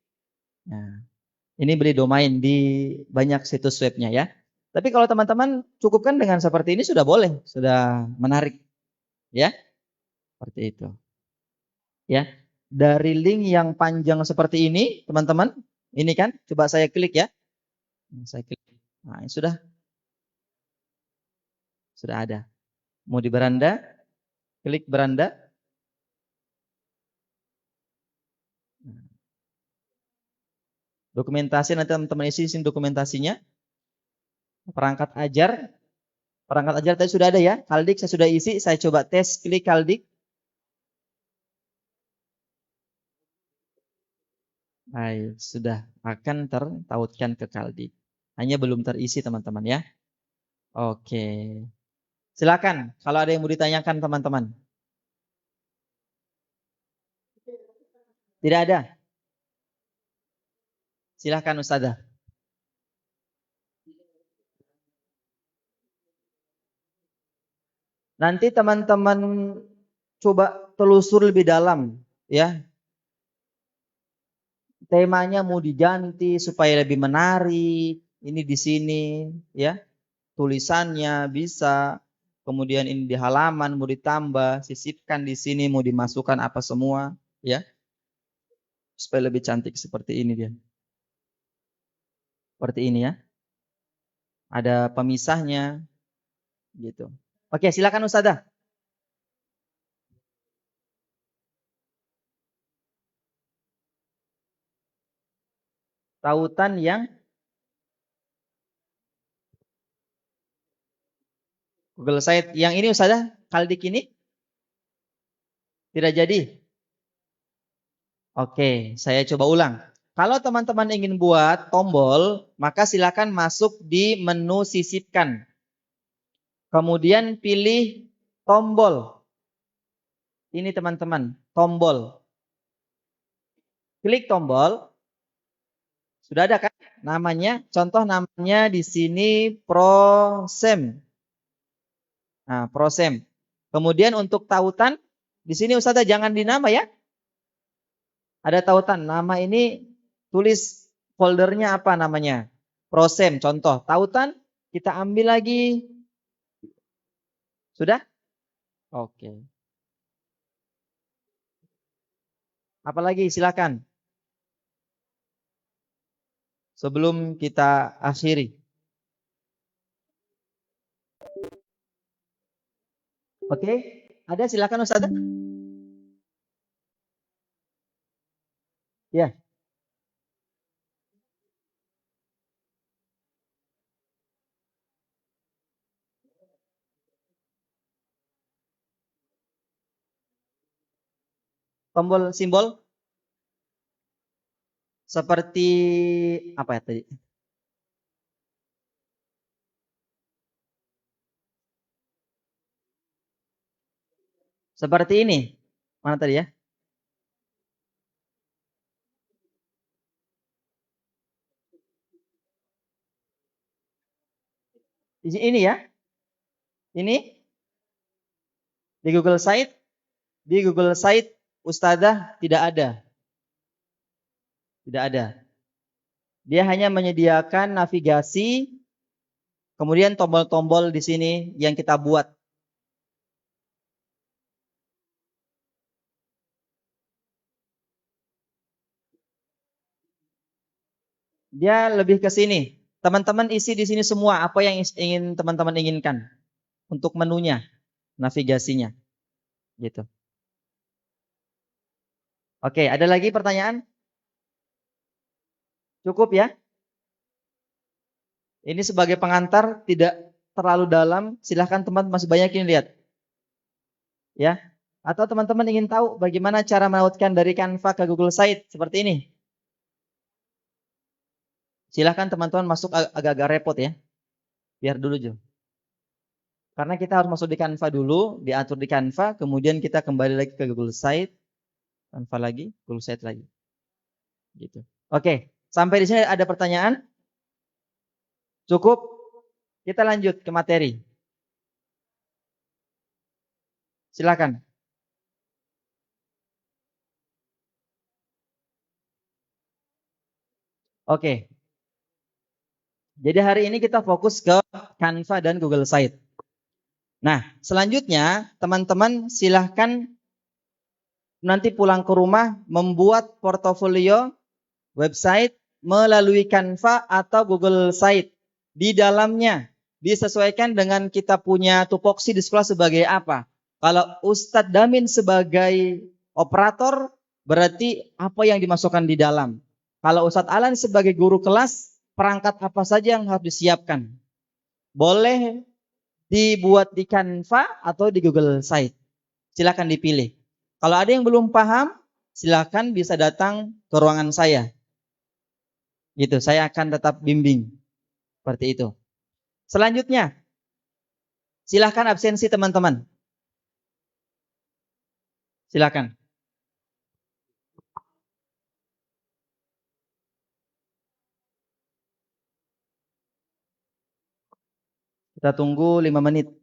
Nah, ini beli domain di banyak situs webnya ya. Tapi kalau teman-teman cukupkan dengan seperti ini sudah boleh, sudah menarik. Ya, seperti itu. Ya, dari link yang panjang seperti ini, teman-teman, ini kan, coba saya klik ya. Saya klik. Nah, ini sudah ada. Mau di beranda, klik beranda. Dokumentasi nanti teman-teman isi dokumentasinya. Perangkat ajar tadi sudah ada ya. Kaldik saya sudah isi, saya coba tes, klik Kaldik. Baik, sudah akan tertautkan ke Kaldik. Hanya belum terisi teman-teman ya. Oke. Silakan kalau ada yang mau ditanyakan teman-teman. Tidak ada. Silakan Ustazah. Nanti teman-teman coba telusur lebih dalam ya. Temanya mau diganti supaya lebih menarik. Ini di sini ya. Tulisannya bisa. Kemudian ini di halaman mau ditambah, sisipkan di sini mau dimasukkan apa semua ya. Supaya lebih cantik seperti ini dia. Seperti ini ya. Ada pemisahnya gitu. Oke, silakan Ustazah. Tautan yang Google Site yang ini Ustazah, Kaldik ini tidak jadi. Oke, saya coba ulang. Kalau teman-teman ingin buat tombol, maka silakan masuk di menu sisipkan. Kemudian pilih tombol. Ini teman-teman, tombol. Klik tombol. Sudah ada kan? Namanya, contoh namanya di sini Prosem. Nah, Prosem. Kemudian untuk tautan, di sini Ustazah jangan dinama ya. Ada tautan. Nama ini tulis foldernya apa namanya. Prosem, contoh. Tautan, kita ambil lagi. Sudah? Oke. Apalagi silakan. Sebelum kita akhiri. Oke, ada silakan Ustazah. Ya. Tombol simbol seperti apa ya tadi? Seperti ini. Mana tadi ya? Ini ya. Ini di Google Site. Di Google Site Ustazah tidak ada. Tidak ada. Dia hanya menyediakan navigasi, kemudian tombol-tombol di sini yang kita buat. Dia lebih ke sini. Teman-teman isi di sini semua apa yang ingin teman-teman inginkan untuk menunya, navigasinya. Gitu. Oke, ada lagi pertanyaan? Cukup ya? Ini sebagai pengantar, tidak terlalu dalam. Silahkan teman-teman, masih banyak yang lihat. Ya. Atau teman-teman ingin tahu bagaimana cara melautkan dari Canva ke Google Site seperti ini. Silahkan teman-teman masuk, agak-agak repot ya. Biar dulu Jo. Karena kita harus masuk di Canva dulu, diatur di Canva, kemudian kita kembali lagi ke Google Site, Canva lagi, Google Site lagi. Gitu. Oke, sampai di sini ada pertanyaan? Cukup? Kita lanjut ke materi. Silakan. Oke. Jadi hari ini kita fokus ke Canva dan Google Site. Nah, selanjutnya teman-teman silahkan nanti pulang ke rumah membuat portofolio website melalui Canva atau Google Site. Di dalamnya disesuaikan dengan kita punya tupoksi di sekolah sebagai apa. Kalau Ustadz Damin sebagai operator, berarti apa yang dimasukkan di dalam. Kalau Ustadz Alan sebagai guru kelas, perangkat apa saja yang harus disiapkan. Boleh dibuat di Canva atau di Google Site. Silakan dipilih. Kalau ada yang belum paham, silakan bisa datang ke ruangan saya. Gitu, saya akan tetap bimbing. Seperti itu. Selanjutnya, silakan absensi teman-teman. Silakan. Kita tunggu 5 menit.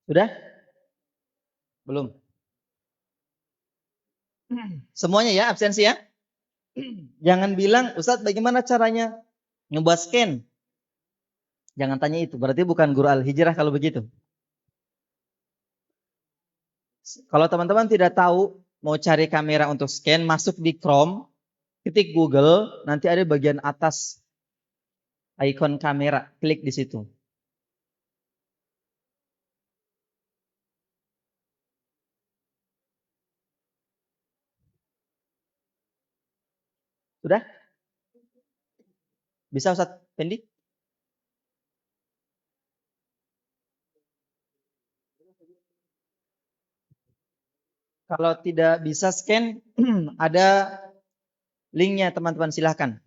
Sudah? Belum? Semuanya ya, absensi ya? Jangan bilang, Ustadz bagaimana caranya ngebuat scan? Jangan tanya itu, berarti bukan guru Al-Hijrah kalau begitu. Kalau teman-teman tidak tahu mau cari kamera untuk scan, masuk di Chrome, ketik Google, nanti ada bagian atas ikon kamera, klik di situ. Sudah? Bisa Ustadz Pendi? Kalau tidak bisa scan, ada linknya teman-teman, silahkan.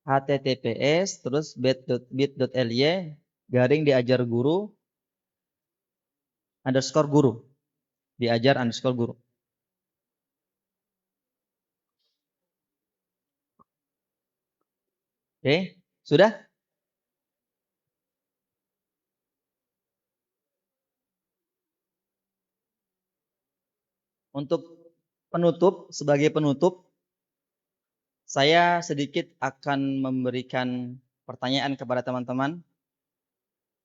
https terus bit.ly garing diajar guru underscore guru. Diajar underscore guru. Oke, sudah? Untuk penutup, sebagai penutup, saya sedikit akan memberikan pertanyaan kepada teman-teman.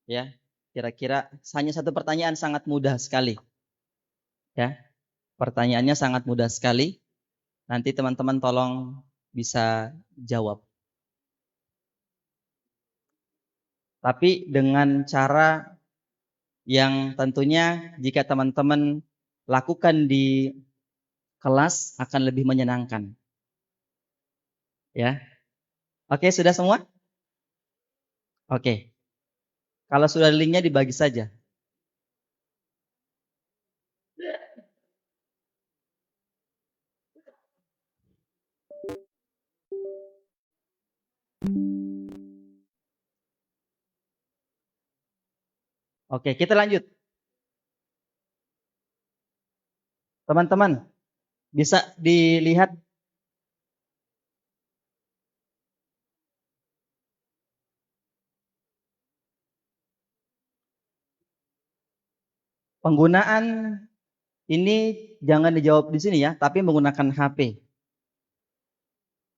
Ya, kira-kira hanya satu pertanyaan sangat mudah sekali. Ya, pertanyaannya sangat mudah sekali. Nanti teman-teman tolong bisa jawab. Tapi dengan cara yang tentunya jika teman-teman lakukan di kelas akan lebih menyenangkan. Ya. Oke, sudah semua? Oke. Kalau sudah linknya dibagi saja. Oke, kita lanjut. Teman-teman, bisa dilihat penggunaan ini jangan dijawab di sini ya, tapi menggunakan HP.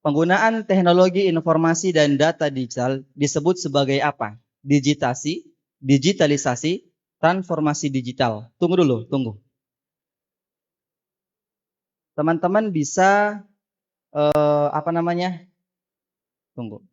Penggunaan teknologi informasi dan data digital disebut sebagai apa? Digitalisasi, transformasi digital. Tunggu dulu, tunggu. Teman-teman bisa apa namanya? Tunggu.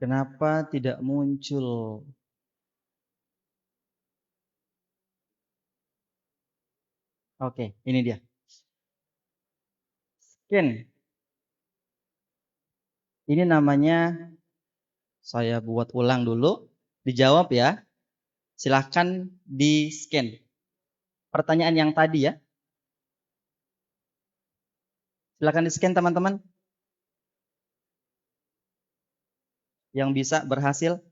Kenapa tidak muncul? Oke, ini dia. Scan. Ini namanya, saya buat ulang dulu. Dijawab ya. Silahkan di scan. Pertanyaan yang tadi ya. Silahkan di scan teman-teman. Yang bisa berhasil.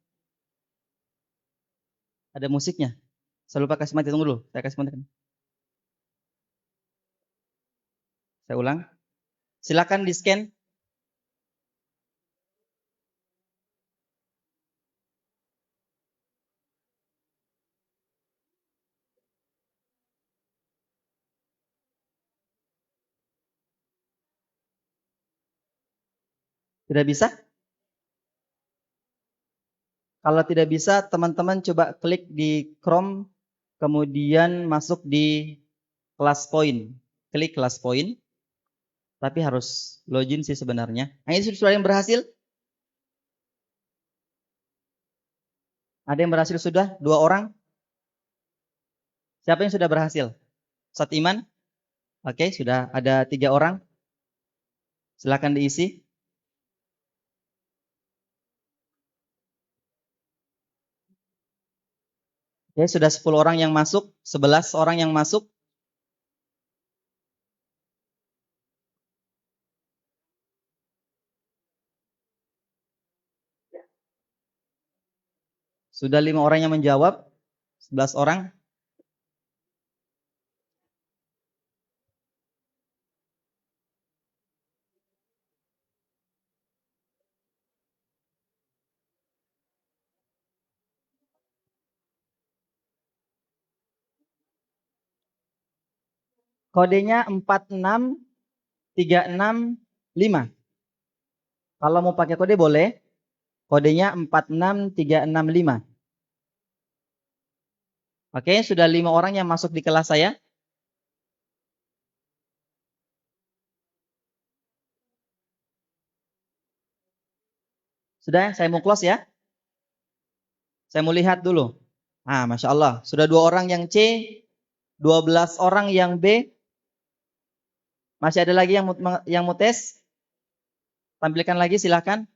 Ada musiknya. Saya lupa kasih mati, tunggu dulu. Saya kasih mati. Saya ulang. Silakan di scan. Tidak bisa? Kalau tidak bisa, teman-teman coba klik di Chrome, kemudian masuk di kelas poin. Klik kelas poin, tapi harus login sih sebenarnya. Nah, ini sudah yang berhasil? Ada yang berhasil sudah? 2 orang? Siapa yang sudah berhasil? Ustadz Iman? Oke, sudah ada 3 orang. Silakan diisi. Oke, sudah 10 orang yang masuk, 11 orang yang masuk. Sudah 5 orang yang menjawab, 11 orang. Kodenya 46365. Kalau mau pakai kode boleh. Kodenya 46365. Oke, sudah 5 orang yang masuk di kelas saya. Sudah, saya mau close ya. Saya mau lihat dulu. Ah, Masya Allah. Sudah 2 orang yang C, 12 orang yang B. Masih ada lagi yang mau tes? Tampilkan lagi silahkan.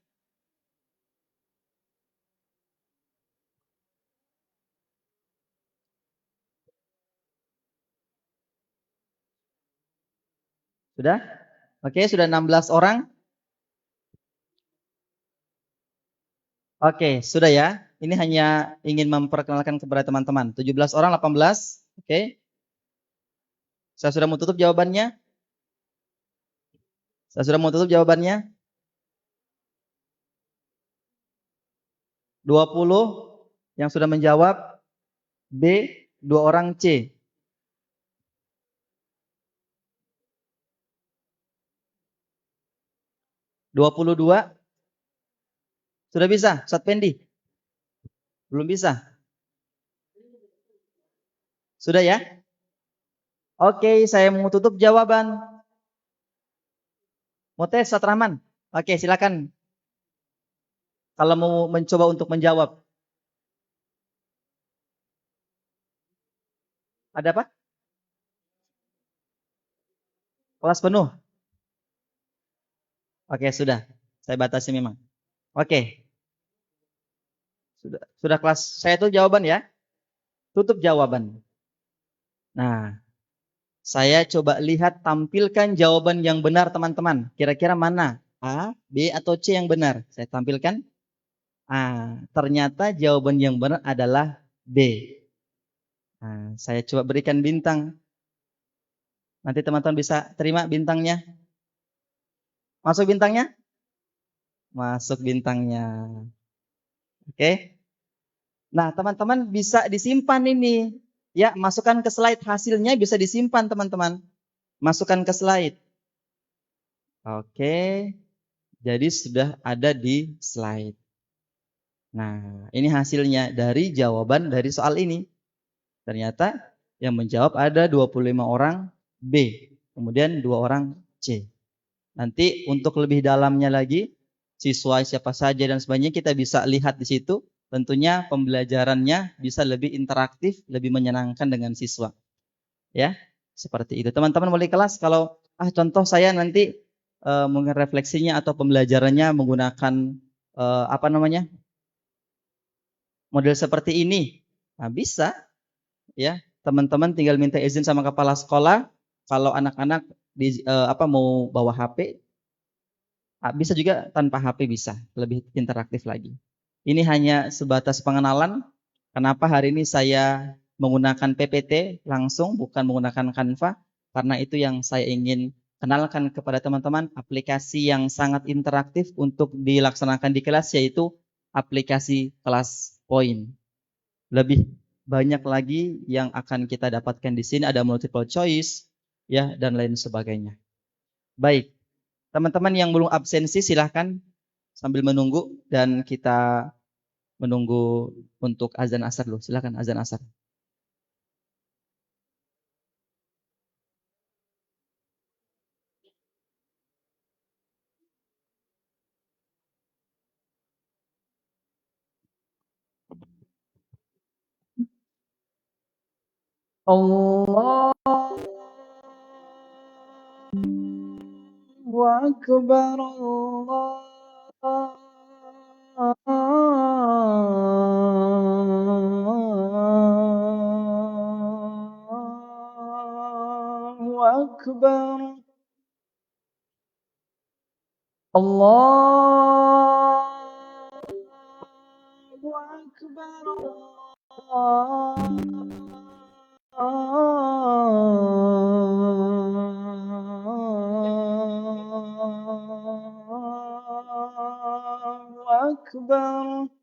Sudah? Oke, sudah 16 orang. Oke, sudah ya. Ini hanya ingin memperkenalkan kepada teman-teman. 17 orang, 18. Oke. Saya sudah mau tutup jawabannya. Saya sudah mau tutup jawabannya. 20 yang sudah menjawab. B, 2 orang C. 22. Sudah bisa, Ustadz Pendi? Belum bisa? Sudah ya? Oke, saya mau tutup jawaban. Mau tes, Ustadz Rahman? Oke, silakan. Kalau mau mencoba untuk menjawab. Ada apa? Kelas penuh? Oke, sudah. Saya batasi memang. Oke. Sudah kelas. Saya tutup jawaban ya. Tutup jawaban. Nah, saya coba lihat tampilkan jawaban yang benar teman-teman. Kira-kira mana? A, B, atau C yang benar? Saya tampilkan. Ternyata jawaban yang benar adalah B. Nah, saya coba berikan bintang. Nanti teman-teman bisa terima bintangnya. Masuk bintangnya? masuk bintangnya. Oke. Nah, teman-teman bisa disimpan ini. Ya, masukkan ke slide hasilnya bisa disimpan, teman-teman. Masukkan ke slide. Oke. Jadi sudah ada di slide. Nah, ini hasilnya dari jawaban dari soal ini. Ternyata yang menjawab ada 25 orang B, kemudian 2 orang C. Nanti untuk lebih dalamnya lagi, siswa siapa saja dan sebagainya kita bisa lihat di situ. Tentunya pembelajarannya bisa lebih interaktif, lebih menyenangkan dengan siswa. Ya, seperti itu. Teman-teman mulai kelas kalau contoh saya nanti mungkin refleksinya atau pembelajarannya menggunakan apa namanya? Model seperti ini. Nah, bisa ya. Teman-teman tinggal minta izin sama kepala sekolah kalau anak-anak mau bawa HP. Bisa juga tanpa HP bisa, lebih interaktif lagi. Ini hanya sebatas pengenalan. Kenapa hari ini saya menggunakan PPT langsung, bukan menggunakan Canva, karena itu yang saya ingin kenalkan kepada teman-teman, aplikasi yang sangat interaktif untuk dilaksanakan di kelas, yaitu aplikasi kelas Point. Lebih banyak lagi yang akan kita dapatkan di sini, ada multiple choice, ya, dan lain sebagainya. Baik. Teman-teman yang belum absensi silahkan sambil menunggu dan kita menunggu untuk azan asar dulu. Silahkan azan asar. Allahu Akbar, Allahu Akbar, Allahu Akbar, Allahu Akbar.